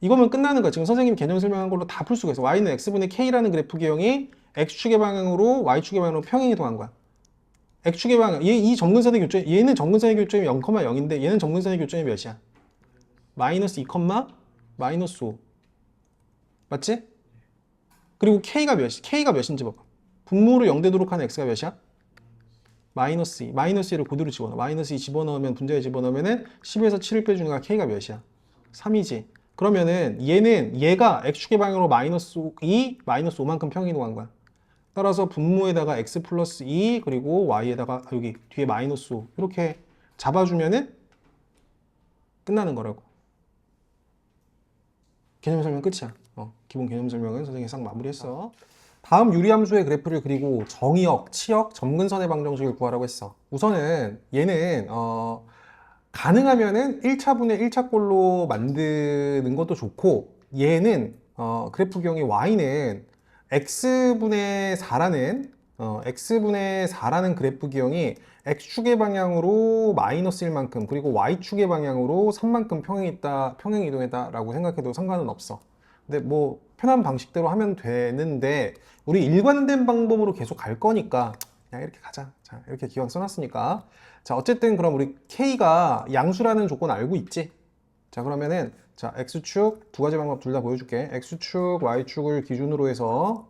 이거면 끝나는 거야. 지금 선생님 개념 설명한 걸로 다 풀 수가 있어. Y는 X분의 K라는 그래프 기형이 X축의 방향으로 Y축의 방향으로 평행이동한 거야. X축의 방향, 이 점근선의 교점, 얘는 점근선의 교점이 0,0인데 얘는 점근선의 교점이 몇이야? 마이너스 2, 마이너스 5. 맞지? 그리고 K가 몇인지 봐봐. 분모를 0되도록 하는 X가 몇이야? 마이너스 2. 마이너스 2를 그대로 집어넣어. 마이너스 2 집어넣으면 분자에 집어넣으면 10에서 7을 빼주니까 K가 몇이야? 3이지. 그러면은 얘가 x축의 방향으로 마이너스 2, 마이너스 5만큼 평행이동한 거야. 따라서 분모에다가 x 플러스 2 그리고 y에다가 여기 뒤에 마이너스 5 이렇게 잡아주면은 끝나는 거라고. 개념 설명 끝이야. 기본 개념 설명은 선생님이 싹 마무리했어. 다음 유리함수의 그래프를 그리고 정의역, 치역, 점근선의 방정식을 구하라고 했어. 우선은 얘는 가능하면은 1차분의 1차꼴로 만드는 것도 좋고, 얘는 그래프 경이 y는 x분의 4라는 그래프 기형이 x축의 방향으로 마이너스 1만큼 그리고 y축의 방향으로 3만큼 평행 이동했다라고 생각해도 상관은 없어. 근데 뭐 편한 방식대로 하면 되는데 우리 일관된 방법으로 계속 갈 거니까 그냥 이렇게 가자. 자, 이렇게 기왕 써놨으니까. 자, 어쨌든 그럼 우리 k가 양수라는 조건 알고 있지? 자, 그러면은 자, x축 두 가지 방법 둘 다 보여줄게. x축, y축을 기준으로 해서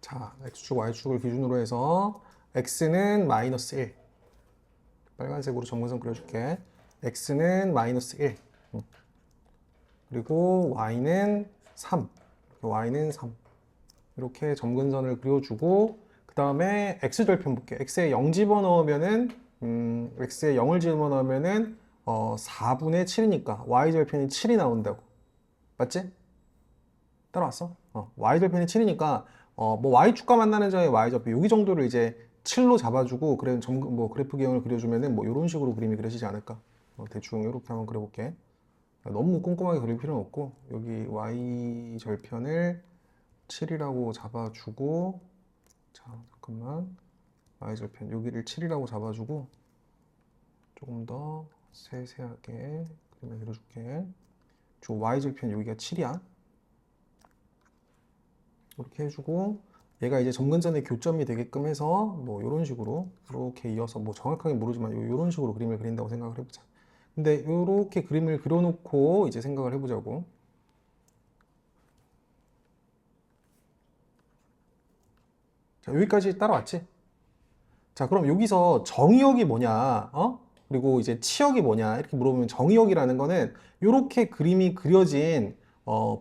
자, x축, y축을 기준으로 해서 x는 마이너스 1. 빨간색으로 점근선 그려줄게. x는 마이너스 1. 그리고 y는 3. y는 3. 이렇게 점근선을 그려주고 그 다음에 x절편 볼게. x에 0 집어넣으면은 x에 0을 집어넣으면은 4분의 7이니까 y절편이 7이 나온다고. 맞지? 따라왔어? y절편이 7이니까 뭐 y축과 만나는 점의 y절편 여기 정도를 이제 7로 잡아주고 그래 뭐 그래프 기형을 그려주면은 뭐 이런 식으로 그림이 그려지지 않을까? 대충 이렇게 한번 그려볼게. 너무 꼼꼼하게 그릴 필요는 없고 여기 y절편을 7이라고 잡아주고 자 잠깐만 y절편 여기를 7이라고 잡아주고 조금 더 세세하게 그림을 그려줄게. 저 y절편 여기가 7이야. 이렇게 해주고 얘가 이제 점근선의 교점이 되게끔 해서 뭐 이런 식으로 이렇게 이어서 뭐 정확하게 모르지만 이런 식으로 그림을 그린다고 생각을 해보자. 근데 이렇게 그림을 그려놓고 이제 생각을 해보자고. 자, 여기까지 따라왔지? 자, 그럼 여기서 정의역이 뭐냐, 그리고 이제 치역이 뭐냐, 이렇게 물어보면 정의역이라는 거는 이렇게 그림이 그려진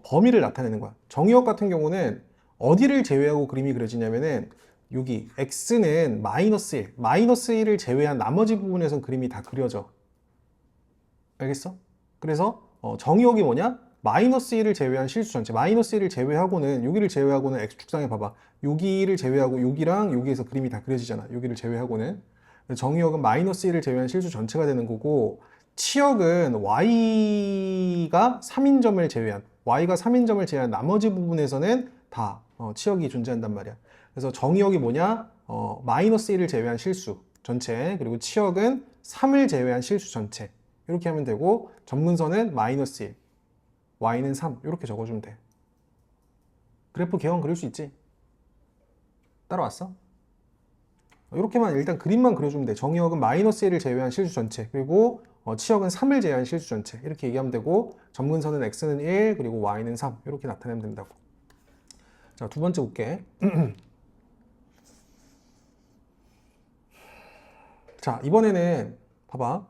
범위를 나타내는 거야. 정의역 같은 경우는 어디를 제외하고 그림이 그려지냐면은 여기 x는 마이너스 1, 마이너스 1을 제외한 나머지 부분에선 그림이 다 그려져. 알겠어? 그래서 정의역이 뭐냐? 마이너스 1을 제외한 실수 전체. 마이너스 1을 제외하고는 여기를 제외하고는 x축상에 봐봐. 여기를 제외하고 여기랑 여기에서 그림이 다 그려지잖아. 여기를 제외하고는. 정의역은 마이너스 1을 제외한 실수 전체가 되는 거고 치역은 y가 3인점을 제외한 나머지 부분에서는 다 치역이 존재한단 말이야. 그래서 정의역이 뭐냐? 마이너스 1을 제외한 실수 전체 그리고 치역은 3을 제외한 실수 전체 이렇게 하면 되고 점근선은 마이너스 1, y는 3 이렇게 적어주면 돼. 그래프 개형 그릴 수 있지? 따라왔어? 이렇게만 일단 그림만 그려주면 돼. 정의역은 마이너스 1을 제외한 실수 전체 그리고 치역은 3을 제외한 실수 전체 이렇게 얘기하면 되고 점근선은 x는 1 그리고 y는 3 이렇게 나타내면 된다고. 자, 두 번째 볼게. 자, 이번에는 봐봐.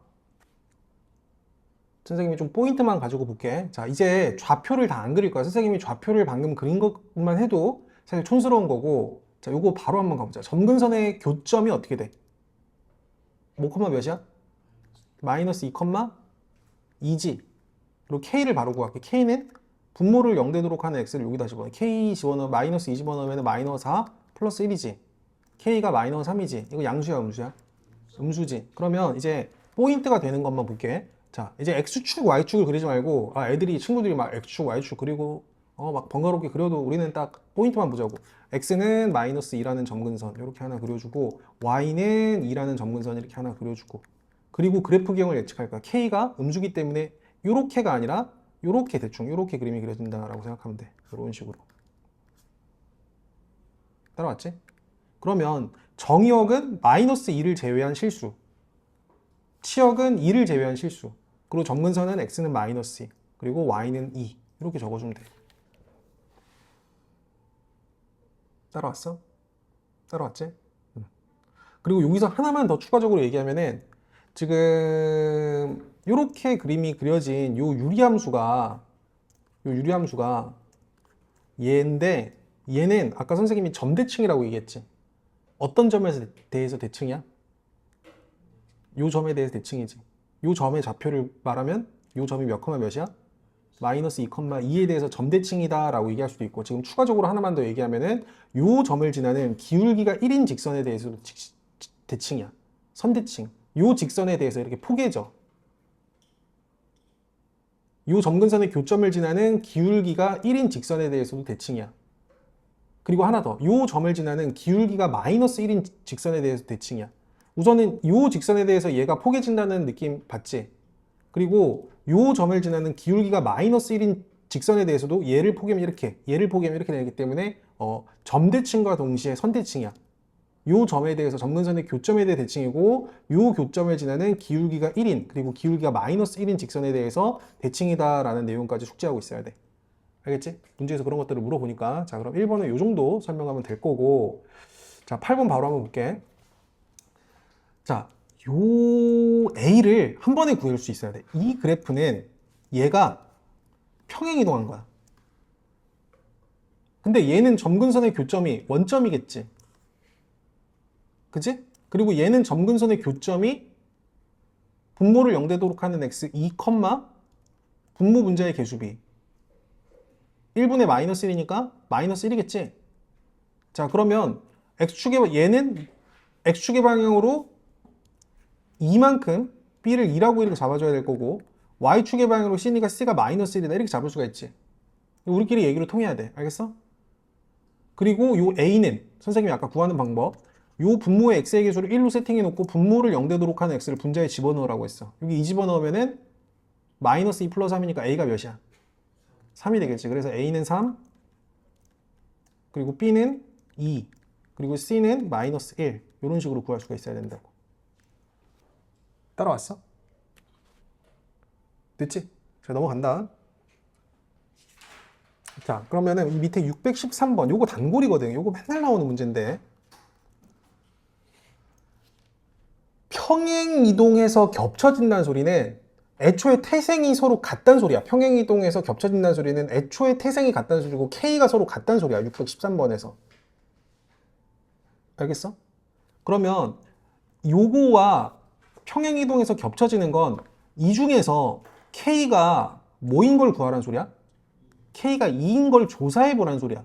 선생님이 좀 포인트만 가지고 볼게. 자, 이제 좌표를 다 안 그릴 거야. 선생님이 좌표를 방금 그린 것만 해도 사실 촌스러운 거고. 자, 요거 바로 한번 가보자. 점근선의 교점이 어떻게 돼? 뭐 콤마 몇이야? 마이너스 2, 2지. 그리고 k를 바로 구할게. k는 분모를 0 되도록 하는 x를 여기다 집어넣어. k 집어넣으면 마이너스 2 집어넣으면 마이너스 4 플러스 1이지. k가 마이너스 3이지. 이거 양수야, 음수야? 음수지. 그러면 이제 포인트가 되는 것만 볼게. 자, 이제 x축, y축을 그리지 말고 친구들이 막 x축, y축 그리고 막 번거롭게 그려도 우리는 딱 포인트만 보자고. x는 마이너스 2라는 점근선 이렇게 하나 그려주고 y는 2라는 점근선 이렇게 하나 그려주고 그리고 그래프 기형을 예측할 거야. k가 음수기 때문에 요렇게가 아니라 요렇게 대충 요렇게 그림이 그려진다라고 생각하면 돼. 이런 식으로. 따라왔지? 그러면 정의역은 마이너스 2를 제외한 실수, 치역은 2를 제외한 실수, 그리고 점근선은 x는 마이너스 2, 그리고 y는 2 이렇게 적어주면 돼. 따라왔어? 따라왔지? 그리고 여기서 하나만 더 추가적으로 얘기하면은 지금 이렇게 그림이 그려진 요 유리함수가 얘인데 얘는 아까 선생님이 점대칭이라고 얘기했지. 어떤 점에 대해서 대칭이야? 요 점에 대해서 대칭이지. 요 점의 좌표를 말하면 요 점이 몇 컴마 몇이야? 마이너스 2,2에 대해서 점대칭이다 라고 얘기할 수도 있고, 지금 추가적으로 하나만 더 얘기하면은 요 점을 지나는 기울기가 1인 직선에 대해서도 대칭이야. 선대칭. 요 직선에 대해서 이렇게 포개져. 요 점근선의 교점을 지나는 기울기가 1인 직선에 대해서도 대칭이야. 그리고 하나 더. 요 점을 지나는 기울기가 마이너스 1인 직선에 대해서 대칭이야. 우선은 요 직선에 대해서 얘가 포개진다는 느낌 받지? 그리고 요 점을 지나는 기울기가 마이너스 1인 직선에 대해서도 얘를 포개면 이렇게, 얘를 포개면 이렇게 되기 때문에 점대칭과 동시에 선대칭이야. 요 점에 대해서 점근선의 교점에 대해 대칭이고, 요 교점을 지나는 기울기가 1인, 그리고 기울기가 마이너스 1인 직선에 대해서 대칭이다 라는 내용까지 숙지하고 있어야 돼. 알겠지? 문제에서 그런 것들을 물어보니까. 자, 그럼 1번은 요 정도 설명하면 될 거고, 자, 8번 바로 한번 볼게. 자, 요 A를 한 번에 구할 수 있어야 돼. 이 그래프는 얘가 평행이동한 거야. 근데 얘는 점근선의 교점이 원점이겠지. 그치? 그리고 얘는 점근선의 교점이 분모를 0되도록 하는 x 2, 분모 분자의 개수비 1분의 마이너스 1이니까 마이너스 1이겠지. 자, 그러면 얘는 x축의 방향으로 2만큼 b를 2라고 이렇게 잡아줘야 될 거고, y축의 방향으로 c가 마이너스 1이다 이렇게 잡을 수가 있지. 우리끼리 얘기를 통해야 돼. 알겠어? 그리고 요 a는 선생님이 아까 구하는 방법, 요 분모의 x의 개수를 1로 세팅해 놓고 분모를 0되도록 하는 x를 분자에 집어넣으라고 했어. 여기 2 집어넣으면은 마이너스 2 플러스 3이니까 a가 몇이야? 3이 되겠지. 그래서 a는 3, 그리고 b는 2, 그리고 c는 마이너스 1. 이런 식으로 구할 수가 있어야 된다고. 따라왔어? 됐지? 자, 넘어간다. 자, 그러면은 이 밑에 613번 요거 단골이거든. 요거 맨날 나오는 문제인데, 평행이동해서 겹쳐진다는 소리는 애초에 태생이 서로 같다는 소리야. 평행이동해서 겹쳐진다는 소리는 애초에 태생이 같다는 소리고 K가 서로 같다는 소리야. 613번에서. 알겠어? 그러면 요거와 평행이동해서 겹쳐지는 건 이 중에서 K가 뭐인 걸 구하라는 소리야? K가 2인 걸 조사해보라는 소리야.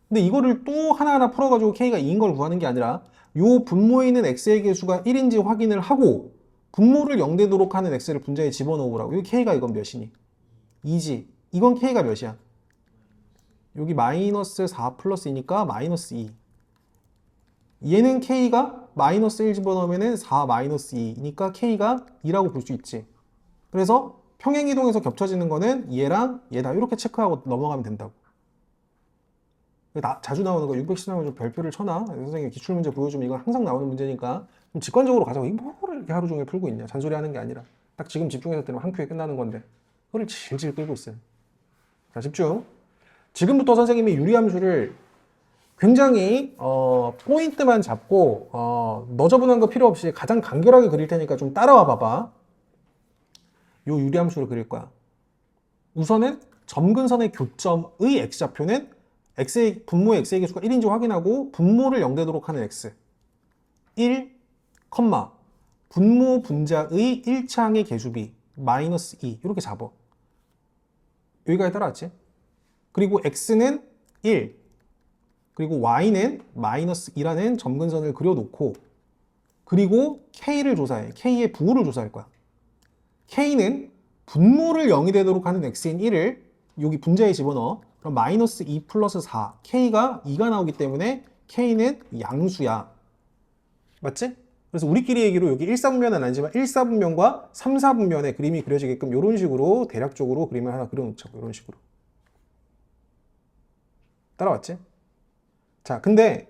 근데 이거를 또 하나하나 풀어가지고 K가 2인 걸 구하는 게 아니라 요 분모에 있는 X의 개수가 1인지 확인을 하고 분모를 0되도록 하는 X를 분자에 집어넣으라고. 여기 K가 이건 몇이니? 2지. 이건 K가 몇이야? 여기 마이너스 4 플러스 2니까 마이너스 2. 얘는 K가 마이너스 1 집어넣으면 4 마이너스 2니까 K가 2라고 볼 수 있지. 그래서 평행이동에서 겹쳐지는 거는 얘랑 얘다 이렇게 체크하고 넘어가면 된다고. 자주 나오는 거 613번 좀 별표를 쳐놔. 선생님 기출문제 보여주면 이건 항상 나오는 문제니까 좀 직관적으로 가자고. 이거 뭐를 이렇게 하루 종일 풀고 있냐. 잔소리 하는 게 아니라 딱 지금 집중해서 들으면 한 큐에 끝나는 건데 그걸 질질 끌고 있어요. 자, 집중. 지금부터 선생님이 유리함수를 굉장히 포인트만 잡고 너저분한 거 필요 없이 가장 간결하게 그릴 테니까 좀 따라와 봐봐. 요 유리함수를 그릴 거야. 우선은 점근선의 교점의 x좌표는 분모의 x의 개수가 1인지 확인하고 분모를 0되도록 하는 x 1, 분모 분자의 1차항의 개수비 마이너스 2 이렇게 잡아. 여기까지 따라왔지? 그리고 x는 1, 그리고 y는 마이너스 2라는 점근선을 그려놓고, 그리고 k를 조사해. k의 부호를 조사할 거야. k는 분모를 0이 되도록 하는 x인 1을 여기 분자에 집어넣어. 그럼 마이너스 2 플러스 4, k가 2가 나오기 때문에 k는 양수야. 맞지? 그래서 우리끼리 얘기로 여기 1사분면은 아니지만 1사분면과 3사분면의 그림이 그려지게끔 이런 식으로 대략적으로 그림을 하나 그려놓자고. 이런 식으로. 따라왔지? 자, 근데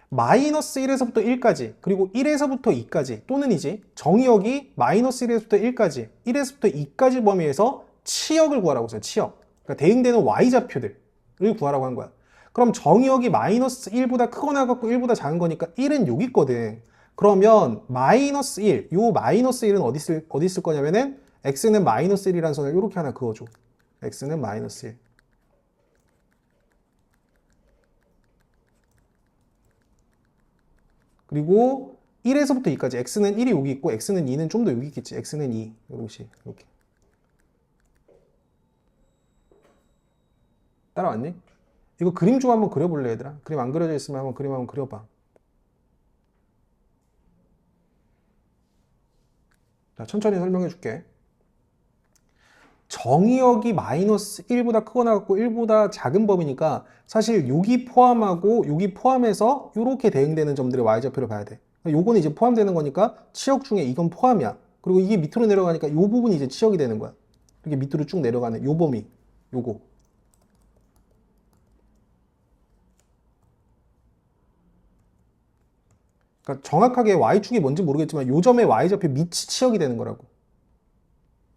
마이너스 1에서부터 1까지, 그리고 1에서부터 2까지, 또는 이제 정의역이 마이너스 1에서부터 1까지, 1에서부터 2까지 범위에서 치역을 구하라고 했어요. 치역. 그러니까 대응되는 y좌표들을 구하라고 한 거야. 그럼 정의역이 마이너스 1보다 크거나 같고 1보다 작은 거니까 1은 여기 있거든. 그러면 마이너스 1, 요 마이너스 1은 어디 있을 거냐면은 x는 마이너스 1이라는 선을 이렇게 하나 그어줘. x는 마이너스 1. 그리고 1에서부터 2까지 x는 1이 여기 있고 x는 2는 좀 더 여기 있겠지. x는 2 이렇게 이렇게. 따라왔니? 이거 그림 좀 한번 그려볼래 얘들아? 그림 안 그려져 있으면 한번 그림 한번 그려봐. 자, 천천히 설명해 줄게. 정의역이 마이너스 1보다 크거나 같고 1보다 작은 범위니까 사실 여기 포함하고 여기 포함해서 이렇게 대응되는 점들의 y좌표를 봐야 돼. 요거는 이제 포함되는 거니까 치역 중에 이건 포함이야. 그리고 이게 밑으로 내려가니까 이 부분이 이제 치역이 되는 거야. 이렇게 밑으로 쭉 내려가는 요 범위, 요거. 그러니까 정확하게 y축이 뭔지 모르겠지만 요 점의 y좌표 밑이 치역이 되는 거라고.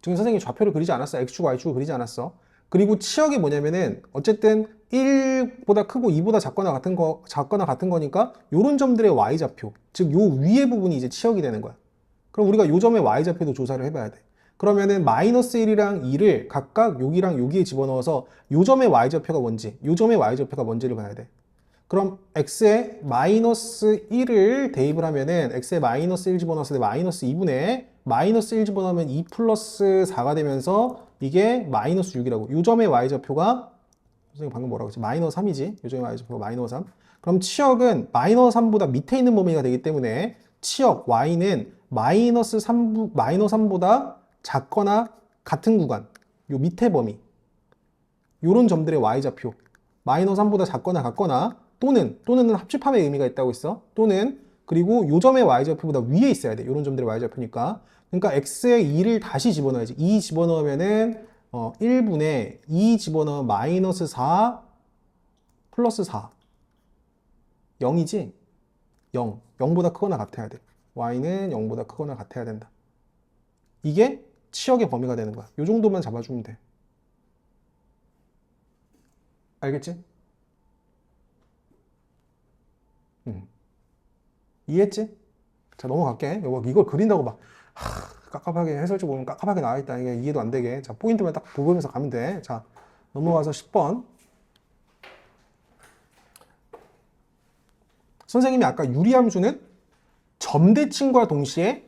지금 선생님이 좌표를 그리지 않았어. x축, y축을 그리지 않았어. 그리고 치역이 뭐냐면은 어쨌든 1보다 크고 2보다 작거나 같은 거니까 요런 점들의 y좌표, 즉 요 위에 부분이 이제 치역이 되는 거야. 그럼 우리가 요 점의 y좌표도 조사를 해봐야 돼. 그러면은 마이너스 1이랑 2를 각각 여기랑 여기에 집어넣어서 요 점의 y좌표가 뭔지, 요 점의 y좌표가 뭔지를 봐야 돼. 그럼 x에 마이너스 1을 대입을 하면은 x에 마이너스 1 집어넣었을 때 마이너스 2분의 마이너스 1 집어넣으면 2 플러스 4가 되면서 이게 마이너스 6이라고. 요 점의 y좌표가 선생님 방금 뭐라고 했지? 마이너스 3이지. 요 점의 y좌표가 마이너스 3. 그럼 치역은 마이너스 3보다 밑에 있는 범위가 되기 때문에 치역 y는 마이너스 3보다 작거나 같은 구간, 요 밑에 범위, 요런 점들의 y좌표, 마이너스 3보다 작거나 같거나 또는 합집합의 의미가 있다고 했어. 또는 그리고 요 점의 y좌표보다 위에 있어야 돼. 요런 점들의 y좌표니까. 그러니까 x에 2를 다시 집어넣어야지. 2 집어넣으면은 1분의 2 집어넣으면 마이너스 4 플러스 4. 0이지? 0. 0보다 크거나 같아야 돼. y는 0보다 크거나 같아야 된다. 이게 치역의 범위가 되는 거야. 요 정도만 잡아주면 돼. 알겠지? 이해했지? 자, 넘어갈게. 이걸 그린다고 막 깝깝하게 해설지 보면 깝깝하게 나와있다. 이게 이해도 안 되게. 자, 포인트만 딱 보면서 가면 돼. 자, 넘어가서 10번. 선생님이 아까 유리함수는 점대칭과 동시에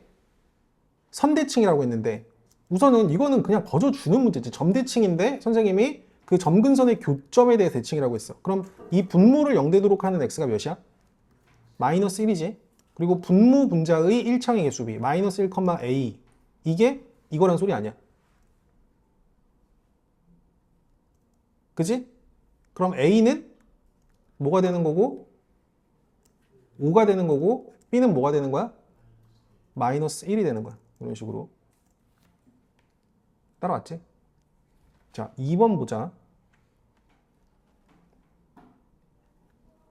선대칭이라고 했는데 우선은 이거는 그냥 버져주는 문제지. 점대칭인데 선생님이 그 점근선의 교점에 대해 대칭이라고 했어. 그럼 이 분모를 0되도록 하는 x가 몇이야? 마이너스 1이지. 그리고 분모 분자의 1창의 개수비 마이너스 1,a 이게 이거란 소리 아니야. 그지? 그럼 a는 뭐가 되는 거고 5가 되는 거고 b는 뭐가 되는 거야? 마이너스 1이 되는 거야. 이런 식으로. 따라왔지? 자, 2번 보자.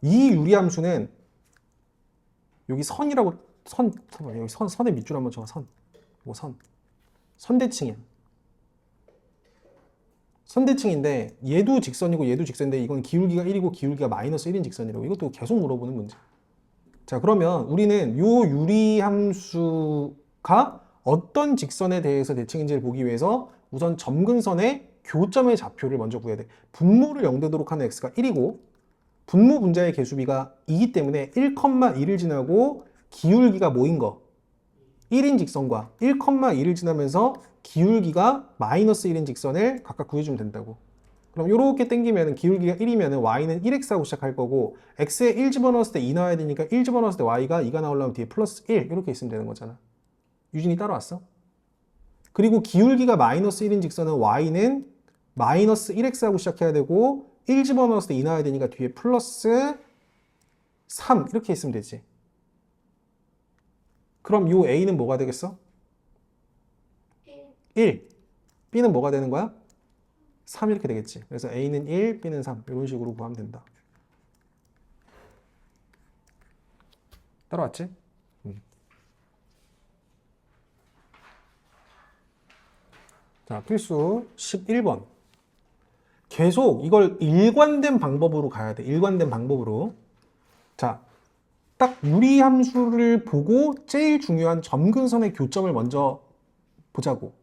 이 유리함수는 여기 선이라고 여기 선의 밑줄 한번 쳐봐. 선대칭이야. 선대칭인데 얘도 직선이고 얘도 직선인데 이건 기울기가 1이고 기울기가 마이너스 1인 직선이라고. 이것도 계속 물어보는 문제. 자, 그러면 우리는 요 유리함수가 어떤 직선에 대해서 대칭인지를 보기 위해서 우선 점근선의 교점의 좌표를 먼저 구해야 돼. 분모를 0되도록 하는 x가 1이고 분모 분자의 개수비가 2이기 때문에 1,2를 지나고 기울기가 뭐인 거? 1인 직선과 1,2를 지나면서 기울기가 마이너스 1인 직선을 각각 구해주면 된다고. 그럼 이렇게 당기면 기울기가 1이면 y는 1x하고 시작할 거고 x에 1 집어넣었을 때 2 나와야 되니까 1 집어넣었을 때 y가 2가 나오려면 뒤에 플러스 1 이렇게 있으면 되는 거잖아. 유진이 따라왔어? 그리고 기울기가 마이너스 1인 직선은 y는 마이너스 1x하고 시작해야 되고 1 집어넣었을 때 2 나와야 되니까 뒤에 플러스 3 이렇게 있으면 되지. 그럼 요 a는 뭐가 되겠어? 1. b는 뭐가 되는 거야? 3 이렇게 되겠지. 그래서 a는 1, b는 3 이런 식으로 구하면 된다. 따라왔지? 자, 필수 11번. 계속 이걸 일관된 방법으로 가야 돼. 일관된 방법으로. 자, 딱 유리함수를 보고 제일 중요한 점근선의 교점을 먼저 보자고.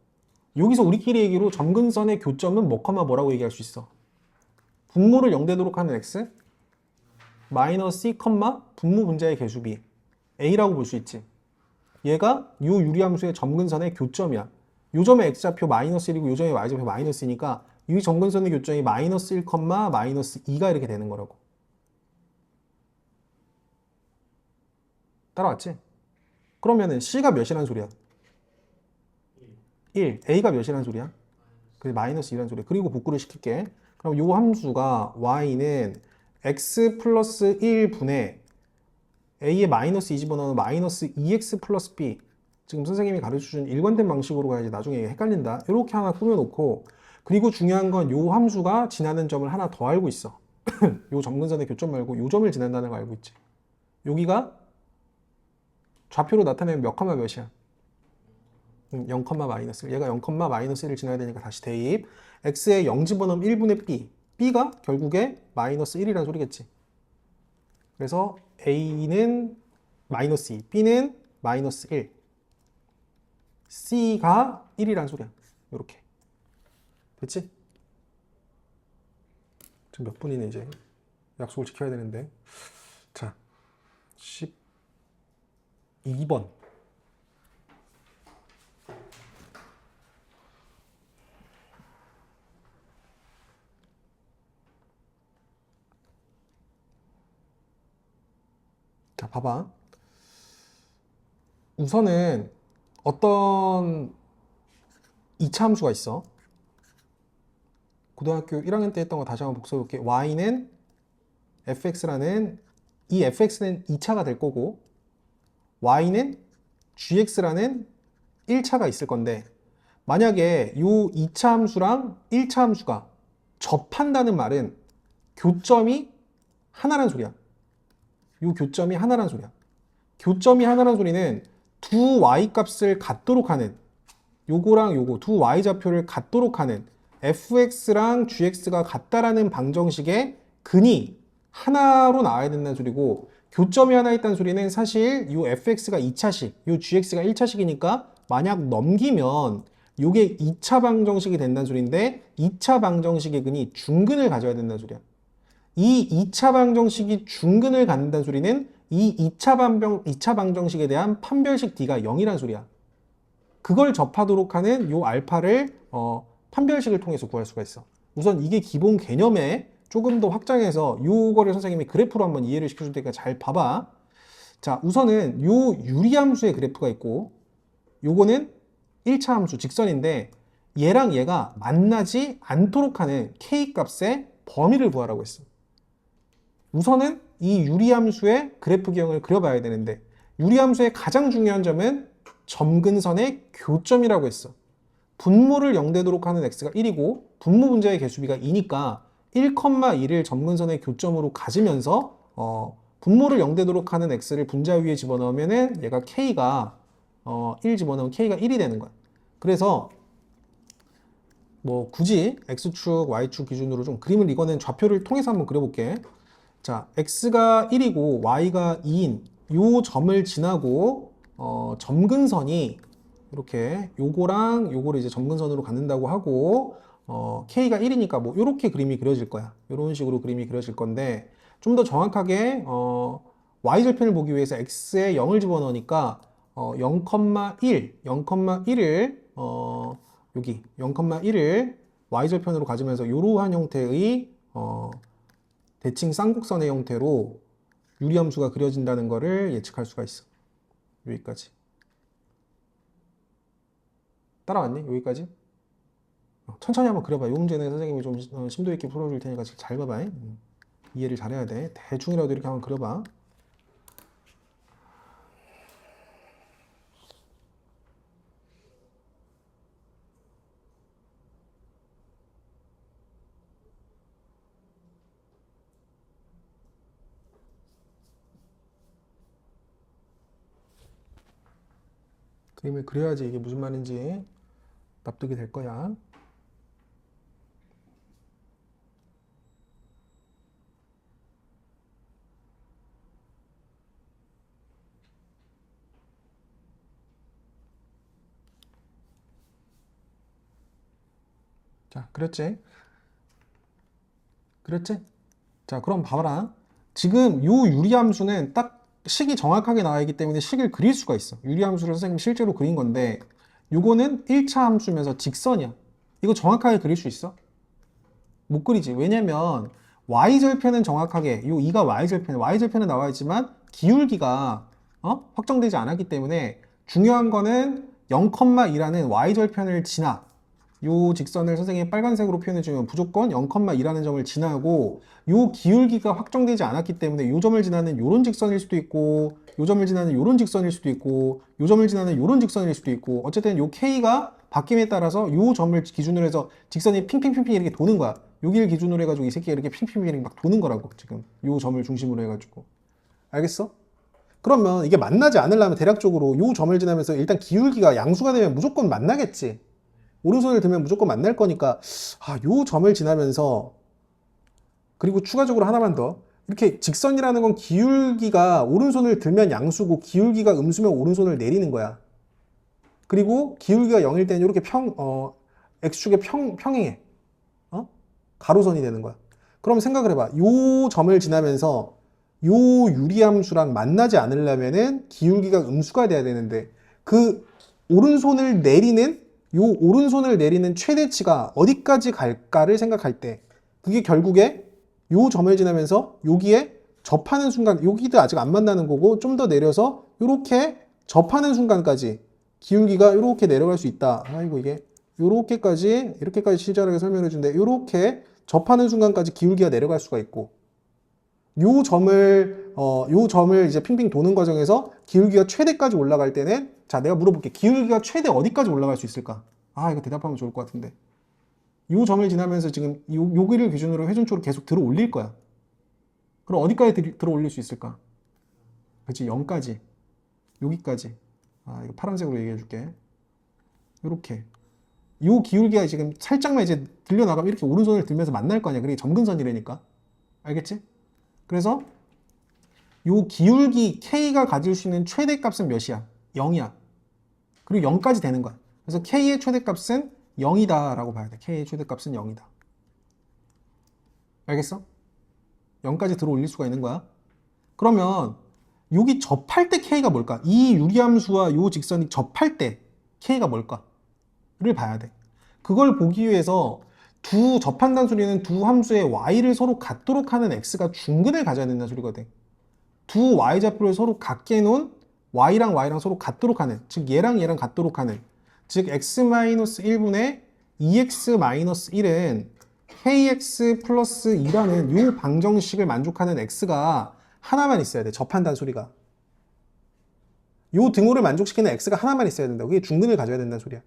여기서 우리끼리 얘기로 점근선의 교점은 뭐, 뭐라고 얘기할 수 있어? 분모를 0되도록 하는 x 마이너스 2, 분모 분자의 개수 b a라고 볼 수 있지. 얘가 요 유리함수의 점근선의 교점이야. 요 점의 x좌표 마이너스 1이고 요 점의 y좌표 마이너스 2니까 이 점근선의 교점이 마이너스 1, 마이너스 2가 이렇게 되는 거라고. 따라왔지? 그러면은 C가 몇이란 소리야? 1. A가 몇이란 소리야? 그래 마이너스 2란 소리야. 그리고 복구를 시킬게. 그럼 요 함수가 y는 x 플러스 1분의 a의 마이너스 2 집어넣으면 마이너스 2x 플러스 b. 지금 선생님이 가르쳐준 일관된 방식으로 가야지 나중에 헷갈린다. 이렇게 하나 꾸며놓고, 그리고 중요한 건 요 함수가 지나는 점을 하나 더 알고 있어. 요 점근선의 교점 말고 요 점을 지난다는 걸 알고 있지. 여기가 좌표로 나타내면 몇 컴마 몇이야? 0, 마이너스 1. 얘가 0, 마이너스 1을 지나야 되니까 다시 대입. x에 0 집어넣으면 1분의 b. b가 결국에 마이너스 1이라는 소리겠지. 그래서 a는 마이너스 2, b는 마이너스 1, c가 1이라는 소리야. 이렇게. 됐지? 지금 몇 분이네 이제. 약속을 지켜야 되는데. 자, 12번. 자, 봐봐. 우선은 어떤 2차 함수가 있어. 고등학교 1학년 때 했던 거 다시 한번 복습해볼게. y는 fx라는, 이 fx는 2차가 될 거고 y는 gx라는 1차가 있을 건데, 만약에 요 2차 함수랑 1차 함수가 접한다는 말은 교점이 하나란 소리야. 요 교점이 하나란 소리야. 교점이 하나란 소리는 두 y 값을 같도록 하는, 요거랑 요거 두 y 좌표를 같도록 하는 fx랑 gx가 같다라는 방정식의 근이 하나로 나와야 된다는 소리고, 교점이 하나 있다는 소리는 사실 요 fx가 2차식, 요 gx가 1차식이니까 만약 넘기면 요게 2차 방정식이 된다는 소리인데, 2차 방정식의 근이 중근을 가져야 된다는 소리야. 이 2차 방정식이 중근을 갖는다는 소리는 이 2차 방정식에 대한 판별식 d가 0이라는 소리야. 그걸 접하도록 하는 요 알파를 판별식을 통해서 구할 수가 있어. 우선 이게 기본 개념에 조금 더 확장해서 요거를 선생님이 그래프로 한번 이해를 시켜줄 테니까 잘 봐봐. 자, 우선은 요 유리함수의 그래프가 있고, 요거는 1차 함수 직선인데 얘랑 얘가 만나지 않도록 하는 k 값의 범위를 구하라고 했어. 우선은 이 유리함수의 그래프 기형을 그려봐야 되는데, 유리함수의 가장 중요한 점은 점근선의 교점이라고 했어. 분모를 0되도록 하는 x가 1이고 분모 분자의 개수비가 2니까 1, 2를 점근선의 교점으로 가지면서 분모를 0되도록 하는 x를 분자 위에 집어넣으면은 얘가 k가 1 집어넣으면 k가 1이 되는 거야. 그래서 뭐 굳이 x축, y축 기준으로 좀 그림을, 이거는 좌표를 통해서 한번 그려볼게. 자, x가 1이고 y가 2인 요 점을 지나고 점근선이 이렇게 요거랑 요거를 이제 점근선으로 갖는다고 하고, k가 1이니까 뭐 요렇게 그림이 그려질 거야. 요런 식으로 그림이 그려질 건데, 좀 더 정확하게 y절편을 보기 위해서 x에 0을 집어넣으니까 0,1, 0,1을 여기 0,1을 y절편으로 가지면서 이러한 형태의 대칭 쌍곡선의 형태로 유리함수가 그려진다는 것을 예측할 수가 있어. 여기까지. 따라왔니? 여기까지? 천천히 한번 그려봐. 이 문제는 선생님이 좀 심도 있게 풀어줄 테니까 잘 봐봐. 이해를 잘해야 돼. 대충이라도 이렇게 한번 그려봐. 그림을 그려야지 이게 무슨 말인지 납득이 될 거야. 자, 그랬지? 그랬지? 자, 그럼 봐봐라. 지금 요 유리함수는 딱 식이 정확하게 나와 있기 때문에 식을 그릴 수가 있어. 유리함수를 선생님 실제로 그린 건데 요거는 1차 함수면서 직선이야. 이거 정확하게 그릴 수 있어? 못 그리지. 왜냐면 y절편은 정확하게 요 2가 y절편은 나와 있지만 기울기가 확정되지 않았기 때문에 중요한 거는 0,2라는 y절편을 지나 요 직선을 선생님이 빨간색으로 표현해주면 무조건 0,2라는 점을 지나고 요 기울기가 확정되지 않았기 때문에 요 점을 지나는 요런 직선일 수도 있고 요 점을 지나는 요런 직선일 수도 있고 요 점을 지나는 요런 직선일 수도 있고 어쨌든 요 k가 바뀜에 따라서 요 점을 기준으로 해서 직선이 핑핑핑핑 이렇게 도는 거야. 여기를 기준으로 해가지고 이 새끼가 이렇게 핑핑핑 이렇게 막 도는 거라고 지금 요 점을 중심으로 해가지고 알겠어? 그러면 이게 만나지 않으려면 대략적으로 요 점을 지나면서 일단 기울기가 양수가 되면 무조건 만나겠지. 오른손을 들면 무조건 만날 거니까 요 점을 지나면서 그리고 추가적으로 하나만 더 이렇게 직선이라는 건 기울기가 오른손을 들면 양수고 기울기가 음수면 오른손을 내리는 거야. 그리고 기울기가 0일 때는 이렇게 x축에 평행해. 가로선이 되는 거야. 그럼 생각을 해봐. 요 점을 지나면서 요 유리함수랑 만나지 않으려면은 기울기가 음수가 돼야 되는데 그 오른손을 내리는 최대치가 어디까지 갈까를 생각할 때 그게 결국에 요 점을 지나면서 여기에 접하는 순간 여기도 아직 안 만나는 거고 좀 더 내려서 이렇게 접하는 순간까지 기울기가 이렇게 내려갈 수 있다. 아이고 이게 이렇게까지 친절하게 설명해 준대. 이렇게 접하는 순간까지 기울기가 내려갈 수가 있고 요 점을 이제 핑핑 도는 과정에서 기울기가 최대까지 올라갈 때는 자 내가 물어볼게. 기울기가 최대 어디까지 올라갈 수 있을까? 이거 대답하면 좋을 것 같은데 요 점을 지나면서 지금 여기를 기준으로 회전초로 계속 들어 올릴 거야. 그럼 어디까지 들어 올릴 수 있을까? 그렇지 0까지 여기까지. 이거 파란색으로 얘기해 줄게. 요렇게 요 기울기가 지금 살짝만 이제 들려 나가면 이렇게 오른손을 들면서 만날 거 아니야. 그게 점근선이라니까. 알겠지? 그래서 요 기울기 K가 가질 수 있는 최대값은 몇이야? 0이야. 그리고 0까지 되는 거야. 그래서 K의 최대값은 0이다 라고 봐야 돼. K의 최대값은 0이다. 알겠어? 0까지 들어 올릴 수가 있는 거야. 그러면 여기 접할 때 K가 뭘까? 이 유리함수와 요 직선이 접할 때 K가 뭘까?를 봐야 돼. 그걸 보기 위해서 접한다는 소리는 두 함수의 y를 서로 같도록 하는 x가 중근을 가져야 된다는 소리거든. 두 y좌표를 서로 같게 놓은 y랑 서로 같도록 하는, 즉 얘랑 같도록 하는, 즉 x-1분의 2x-1은 kx 플러스 2라는 요 방정식을 만족하는 x가 하나만 있어야 돼. 접한다는 소리가. 요 등호를 만족시키는 x가 하나만 있어야 된다. 그게 중근을 가져야 된다는 소리야.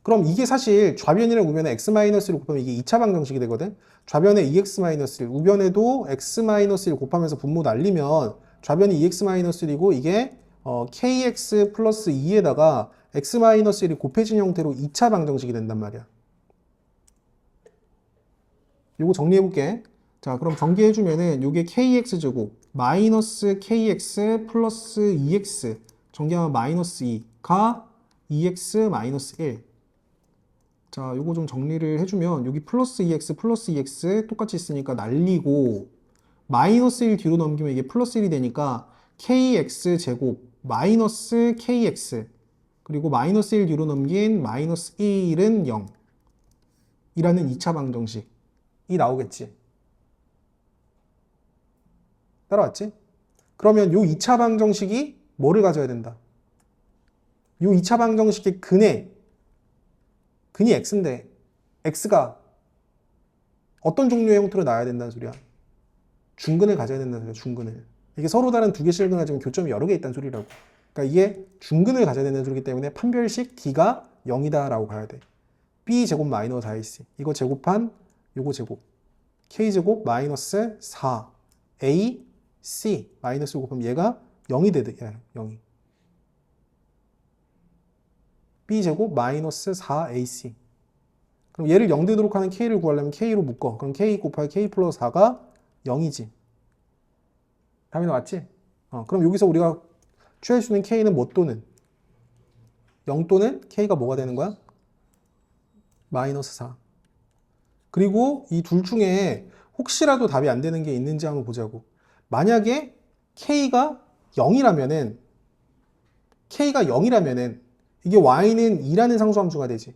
그럼 이게 사실 좌변이랑 우변에 x-1을 곱하면 이게 2차 방정식이 되거든. 좌변에 2x-1, 우변에도 x-1 곱하면서 분모 날리면 좌변이 2x-1이고 이게 kx 플러스 2에다가 x-1이 곱해진 형태로 2차 방정식이 된단 말이야. 요거 정리해볼게. 자, 그럼 전개해주면은 요게 kx제곱 마이너스 kx 플러스 2x 전개하면 마이너스 2가 2x 마이너스 1. 자, 요거 좀 정리를 해주면 여기 플러스 2x 똑같이 있으니까 날리고 마이너스 1 뒤로 넘기면 이게 플러스 1이 되니까 kx 제곱 마이너스 kx 그리고 마이너스 1 뒤로 넘긴 마이너스 1은 0 이라는 2차 방정식이 나오겠지. 따라왔지? 그러면 요 2차 방정식이 뭐를 가져야 된다? 요 2차 방정식의 근이 x인데 x가 어떤 종류의 형태로 나와야 된다는 소리야? 중근을 가져야 된다는 소리야. 중근을. 이게 서로 다른 두 개씩을 가지면 교점이 여러 개 있다는 소리라고. 그러니까 이게 중근을 가져야 된다는 소리이기 때문에 판별식 d가 0이다 라고 봐야 돼. b제곱 마이너스 4ac 이거 제곱한 요거 제곱 k제곱 마이너스 4ac 마이너스 곱하면 얘가 0이 되대. 0이. b제곱 마이너스 4ac 그럼 얘를 0 되도록 하는 k를 구하려면 k로 묶어. 그럼 k 곱하기 k 플러스 4가 0이지. 답이 나왔지? 그럼 여기서 우리가 취할 수 있는 k는 뭐 또는? 0 또는 k가 뭐가 되는 거야? 마이너스 4. 그리고 이 둘 중에 혹시라도 답이 안 되는 게 있는지 한번 보자고. 만약에 K가 0이라면은 이게 Y는 2라는 상수함수가 되지.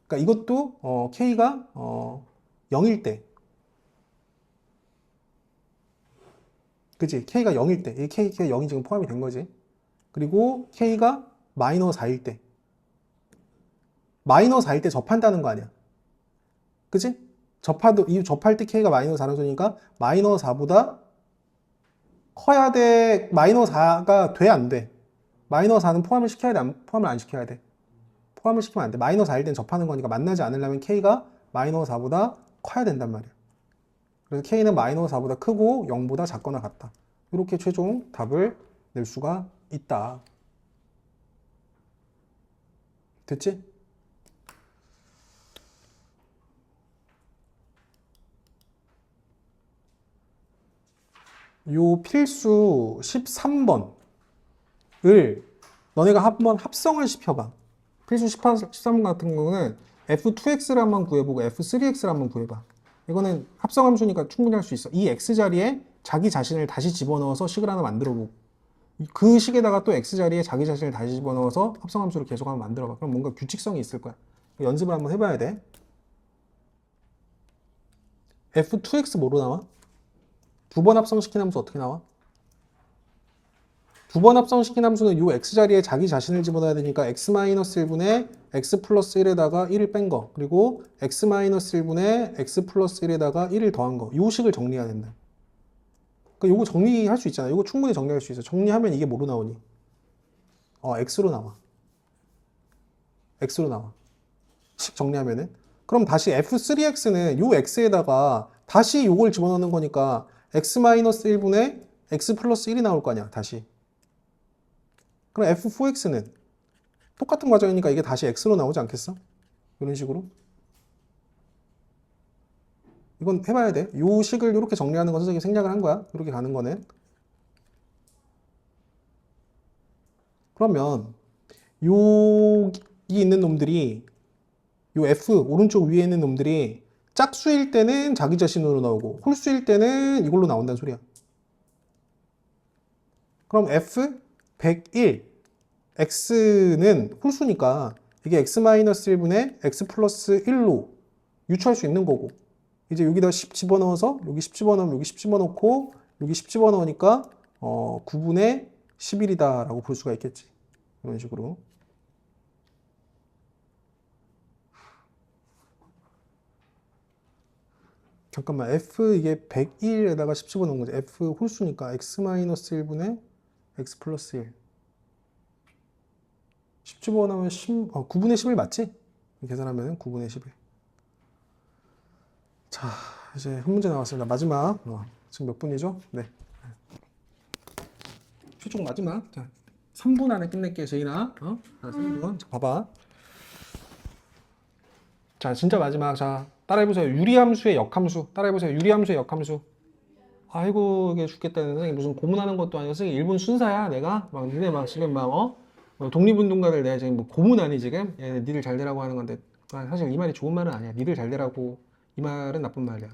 그러니까 이것도 K가 0일 때. 그치? K가 0일 때. 이 K가 0이 지금 포함이 된 거지. 그리고 K가 마이너스 4일 때. 마이너스 4일 때 접한다는 거 아니야. 그치? 접할 때 K가 마이너스 4라는 소리니까 마이너스 4보다 커야 돼. 마이너스 4가 돼, 안 돼? 마이너스 4는 포함을 시켜야 돼? 포함을 안 시켜야 돼? 포함을 시키면 안 돼. 마이너스 4일 땐 접하는 거니까 만나지 않으려면 K가 마이너스 4보다 커야 된단 말이야. 그래서 K는 마이너스 4보다 크고 0보다 작거나 같다. 이렇게 최종 답을 낼 수가 있다. 됐지? 요 필수 13번을 너네가 한번 합성을 시켜봐. 필수 13번 같은 경우는 F2x를 한번 구해보고 F3x를 한번 구해봐. 이거는 합성함수니까 충분히 할 수 있어. 이 x자리에 자기 자신을 다시 집어넣어서 식을 하나 만들어보고 그 식에다가 또 x자리에 자기 자신을 다시 집어넣어서 합성함수를 계속 한번 만들어봐. 그럼 뭔가 규칙성이 있을 거야. 연습을 한번 해봐야 돼. F2x 뭐로 나와? 두 번 합성시킨 함수 어떻게 나와? 두 번 합성시킨 함수는 이 x자리에 자기 자신을 집어넣어야 되니까 x-1분의 x 플러스 1에다가 1을 뺀 거, 그리고 x-1분의 x 플러스 1에다가 1을 더한 거, 이 식을 정리해야 된다. 그러니까 이거 정리할 수 있잖아. 이거 충분히 정리할 수 있어. 정리하면 이게 뭐로 나오니? x로 나와. x로 나와. 식 정리하면은. 그럼 다시 f3x는 요 x에다가 다시 요걸 집어넣는 거니까 x-1분의 x 플러스 1이 나올 거 아니야, 다시. 그럼 f4x는 똑같은 과정이니까 이게 다시 x로 나오지 않겠어? 이런 식으로. 이건 해봐야 돼. 요 식을 이렇게 정리하는 건 선생님이 생략을 한 거야. 이렇게 가는 거는. 그러면 여기 있는 놈들이 요 f 오른쪽 위에 있는 놈들이 짝수일 때는 자기 자신으로 나오고 홀수일 때는 이걸로 나온다는 소리야. 그럼 f 101 x는 홀수니까 이게 x-1분의 x 플러스 1로 유추할 수 있는 거고, 이제 여기다 10 집어넣어서 여기 10 집어넣으면 여기 10 집어넣고 여기 10 집어넣으니까 9분의 11이다 라고 볼 수가 있겠지. 이런 식으로. 잠깐만, f 이게 101에다가 10 집어넣은 거지. f 홀수니까 x-1분의 x 플러스 1. 10 집어넣으면 9분의 11 맞지? 계산하면 9분의 11. 자, 이제 한 문제 나왔습니다. 마지막. 지금 몇 분이죠? 네. 최종 마지막. 자, 3분 안에 끝낼게, 제이나. 자, 3분. 자, 봐봐. 자, 진짜 마지막. 자, 따라해보세요. 유리함수의 역함수. 따라해보세요. 유리함수의 역함수. 아이고, 이게 죽겠다는 선생님 무슨 고문하는 것도 아니고 선생님 일본 순사야 내가? 막 니네 막 지금 막 독립운동가들 내가 지금 뭐 고문하니 지금? 예, 니들 잘 되라고 하는 건데 사실 이 말이 좋은 말은 아니야. 니들 잘 되라고 이 말은 나쁜 말이야.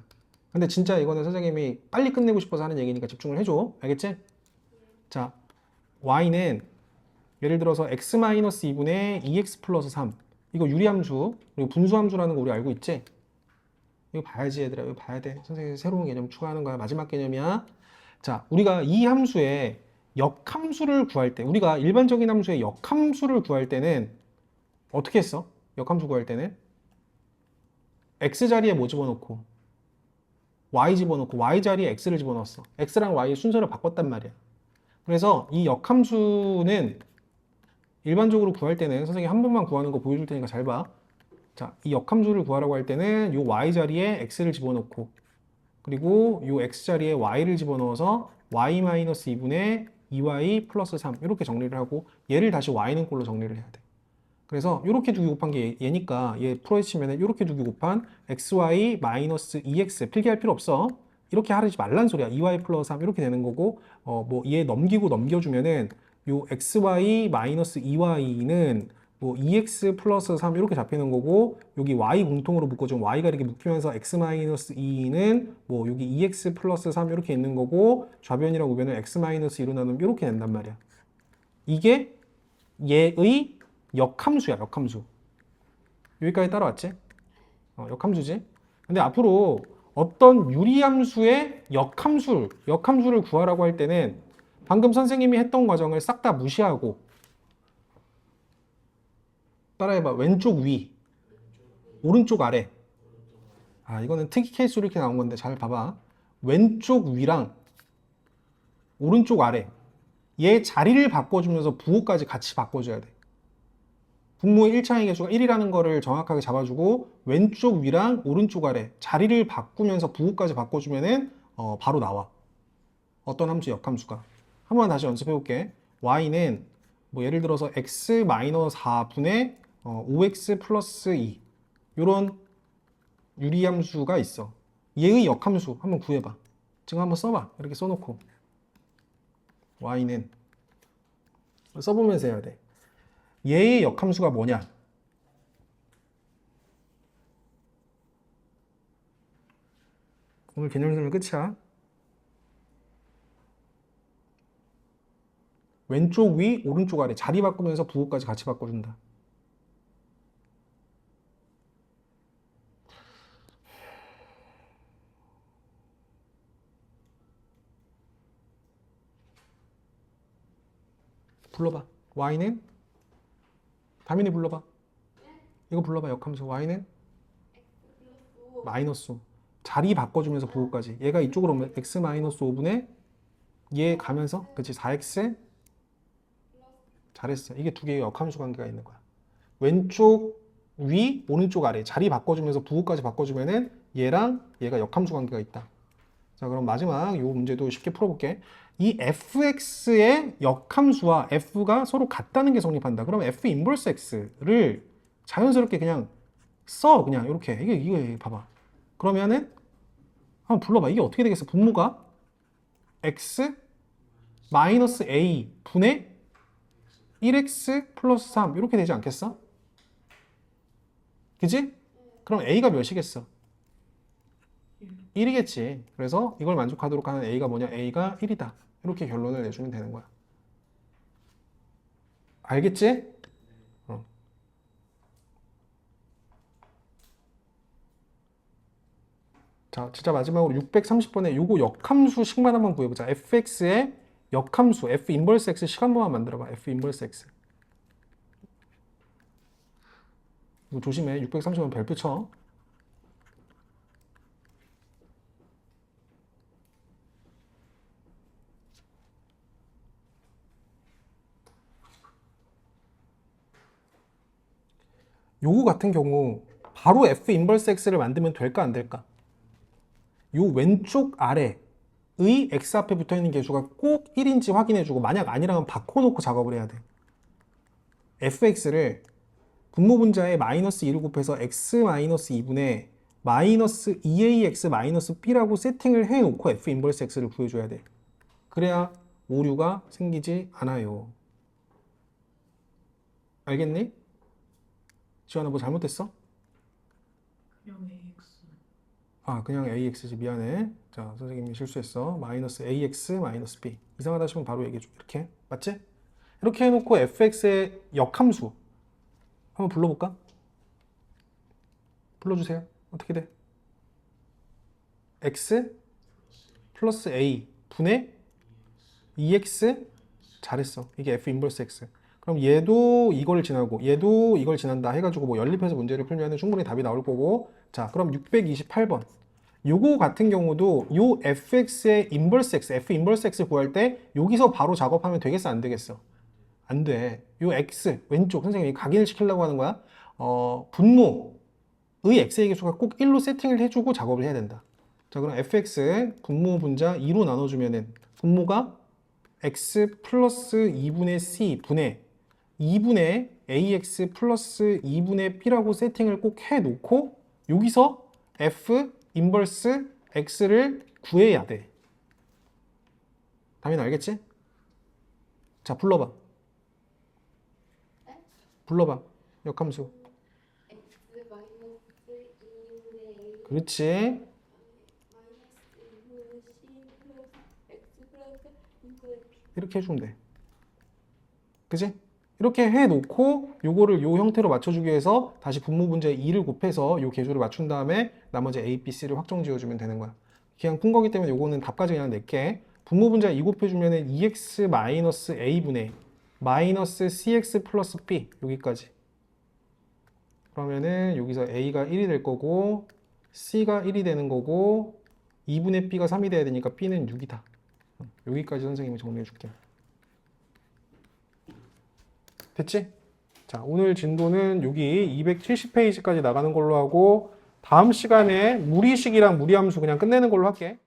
근데 진짜 이거는 선생님이 빨리 끝내고 싶어서 하는 얘기니까 집중을 해줘. 알겠지? 자, y는 예를 들어서 x-2분의 2x 플러스 3 이거 유리함수 그리고 분수함수라는 거 우리 알고 있지? 이거 봐야지 얘들아. 이거 봐야 돼. 선생님이 새로운 개념 추가하는 거야. 마지막 개념이야. 자, 우리가 이 함수의 역함수를 구할 때 우리가 일반적인 함수의 역함수를 구할 때는 어떻게 했어? 역함수 구할 때는 x자리에 뭐 집어넣고 y 집어넣고 y자리에 x를 집어넣었어. x랑 y 순서를 바꿨단 말이야. 그래서 이 역함수는 일반적으로 구할 때는 선생님이 한 번만 구하는 거 보여줄 테니까 잘 봐. 자, 이 역함수를 구하라고 할 때는 요 y자리에 x를 집어넣고 그리고 요 x자리에 y를 집어넣어서 y-2분의 2y 플러스 3 이렇게 정리를 하고 얘를 다시 y는 꼴로 정리를 해야 돼. 그래서 이렇게 두기 곱한 게 얘니까 얘 풀어주시면 이렇게 두기 곱한 xy-2x 필기할 필요 없어. 이렇게 하지 말란 소리야. 2y 플러스 3 이렇게 되는 거고 뭐 얘 넘기고 넘겨주면은 요 xy-2y는 뭐 2x 플러스 3 이렇게 잡히는 거고 여기 y 공통으로 묶어주면 y가 이렇게 묶이면서 x 마이너스 2는 뭐 여기 2x 플러스 3 이렇게 있는 거고 좌변이랑 우변은 x 마이너스 2로 나누면 이렇게 된단 말이야. 이게 얘의 역함수야, 역함수. 여기까지 따라왔지? 역함수지. 근데 앞으로 어떤 유리함수의 역함수를 구하라고 할 때는 방금 선생님이 했던 과정을 싹 다 무시하고 따라해봐. 왼쪽 위, 오른쪽 아래. 아, 이거는 특이 케이스로 이렇게 나온 건데 잘 봐봐. 왼쪽 위랑 오른쪽 아래. 얘 자리를 바꿔주면서 부호까지 같이 바꿔줘야 돼. 분모의 1차의 개수가 1이라는 거를 정확하게 잡아주고 왼쪽 위랑 오른쪽 아래 자리를 바꾸면서 부호까지 바꿔주면은 바로 나와. 어떤 함수 역함수가. 한번 다시 연습해 볼게. y는 뭐 예를 들어서 x 마이너스 4분의 5x 플러스 2 이런 유리함수가 있어. 얘의 역함수 한번 구해봐. 지금 한번 써봐. 이렇게 써놓고 y는 써보면서 해야 돼. 얘의 역함수가 뭐냐? 오늘 개념 설명 끝이야. 왼쪽 위, 오른쪽 아래 자리 바꾸면서 부호까지 같이 바꿔준다. 불러봐. y는 다민이 불러봐. 이거 불러봐. 역함수 y는 마이너스 5. 자리 바꿔주면서 부호까지. 얘가 이쪽으로 오면 x 마이너스 5분의 얘 가면서 그치 4x 잘했어. 이게 두 개의 역함수 관계가 있는 거야. 왼쪽 위, 오른쪽 아래 자리 바꿔주면서 부호까지 바꿔주면은 얘랑 얘가 역함수 관계가 있다. 자, 그럼 마지막 이 문제도 쉽게 풀어볼게. 이 fx의 역함수와 f가 서로 같다는 게 성립한다. 그럼 f 인버스 x를 자연스럽게 그냥 써. 그냥 이렇게. 이게 봐봐. 그러면은 한번 불러봐. 이게 어떻게 되겠어? 분모가 x 마이너스 a 분의 1x 플러스 3 이렇게 되지 않겠어? 그지? 그럼 a가 몇이겠어? 1이겠지. 그래서 이걸 만족하도록 하는 a가 뭐냐? a가 1이다. 이렇게 결론을 내주면 되는 거야. 알겠지? 자, 진짜 마지막으로 630번에 요거 역함수식만 한번 구해보자. fx의 역함수, f 인버스 x 식 한 번만 만들어봐. f 인버스 x. 이거 조심해. 630번 별표 쳐. 요거 같은 경우 바로 f 인버스 x를 만들면 될까 안 될까? 요 왼쪽 아래의 x 앞에 붙어있는 개수가 꼭 1인지 확인해주고 만약 아니라면 바꿔놓고 작업을 해야 돼. fx를 분모 분자에 마이너스 2를 곱해서 x 마이너스 2분의 마이너스 2ax 마이너스 b라고 세팅을 해놓고 f 인버스 x를 구해줘야 돼. 그래야 오류가 생기지 않아요. 알겠니? 지원아 뭐 잘못됐어? 그냥 AX. 아 그냥 AX지 미안해. 자 선생님이 실수했어. 마이너스 AX 마이너스 B 이상하다 싶으면 바로 얘기해줘. 이렇게 맞지? 이렇게 해놓고 fx의 역함수 한번 불러볼까? 불러주세요. 어떻게 돼? x 플러스 a 분의 2x 잘했어. 이게 f 인버스 x. 그럼 얘도 이걸 지나고 얘도 이걸 지난다 해가지고 뭐 연립해서 문제를 풀면 충분히 답이 나올 거고. 자 그럼 628번 요거 같은 경우도 요 fx의 인버스 x, f 인버스 x 구할 때 여기서 바로 작업하면 되겠어 안 되겠어? 안 돼. 요 x 왼쪽 선생님이 각인을 시키려고 하는 거야. 분모의 x의 개수가 꼭 1로 세팅을 해주고 작업을 해야 된다. 자 그럼 fx 분모 분자 2로 나눠주면은 분모가 x 플러스 2분의 c 분의 2분의 ax 플러스 2분의 b라고 세팅을 꼭 해놓고 여기서 f 인버스 x를 구해야 돼. 당연히 알겠지? 자 불러봐. 불러봐. 역함수. X 마이너스 2분의 A 그렇지. 마이너스 2분의 C 플러스 X 플러스 2분의 B. 이렇게 해주면 돼. 그지? 이렇게 해놓고 요거를 요 형태로 맞춰주기 위해서 다시 분모 분자에 2를 곱해서 요 계조를 맞춘 다음에 나머지 A, B, C를 확정 지어주면 되는 거야. 그냥 푼 거기 때문에 요거는 답까지 그냥 낼게. 분모 분자 2 곱해주면은 2x 마이너스 A분의 마이너스 CX 플러스 B 여기까지. 그러면은 여기서 A가 1이 될 거고 C가 1이 되는 거고 2분의 B가 3이 돼야 되니까 B는 6이다. 여기까지 선생님이 정리해 줄게. 됐지? 자, 오늘 진도는 여기 270페이지까지 나가는 걸로 하고 다음 시간에 무리식이랑 무리함수 그냥 끝내는 걸로 할게.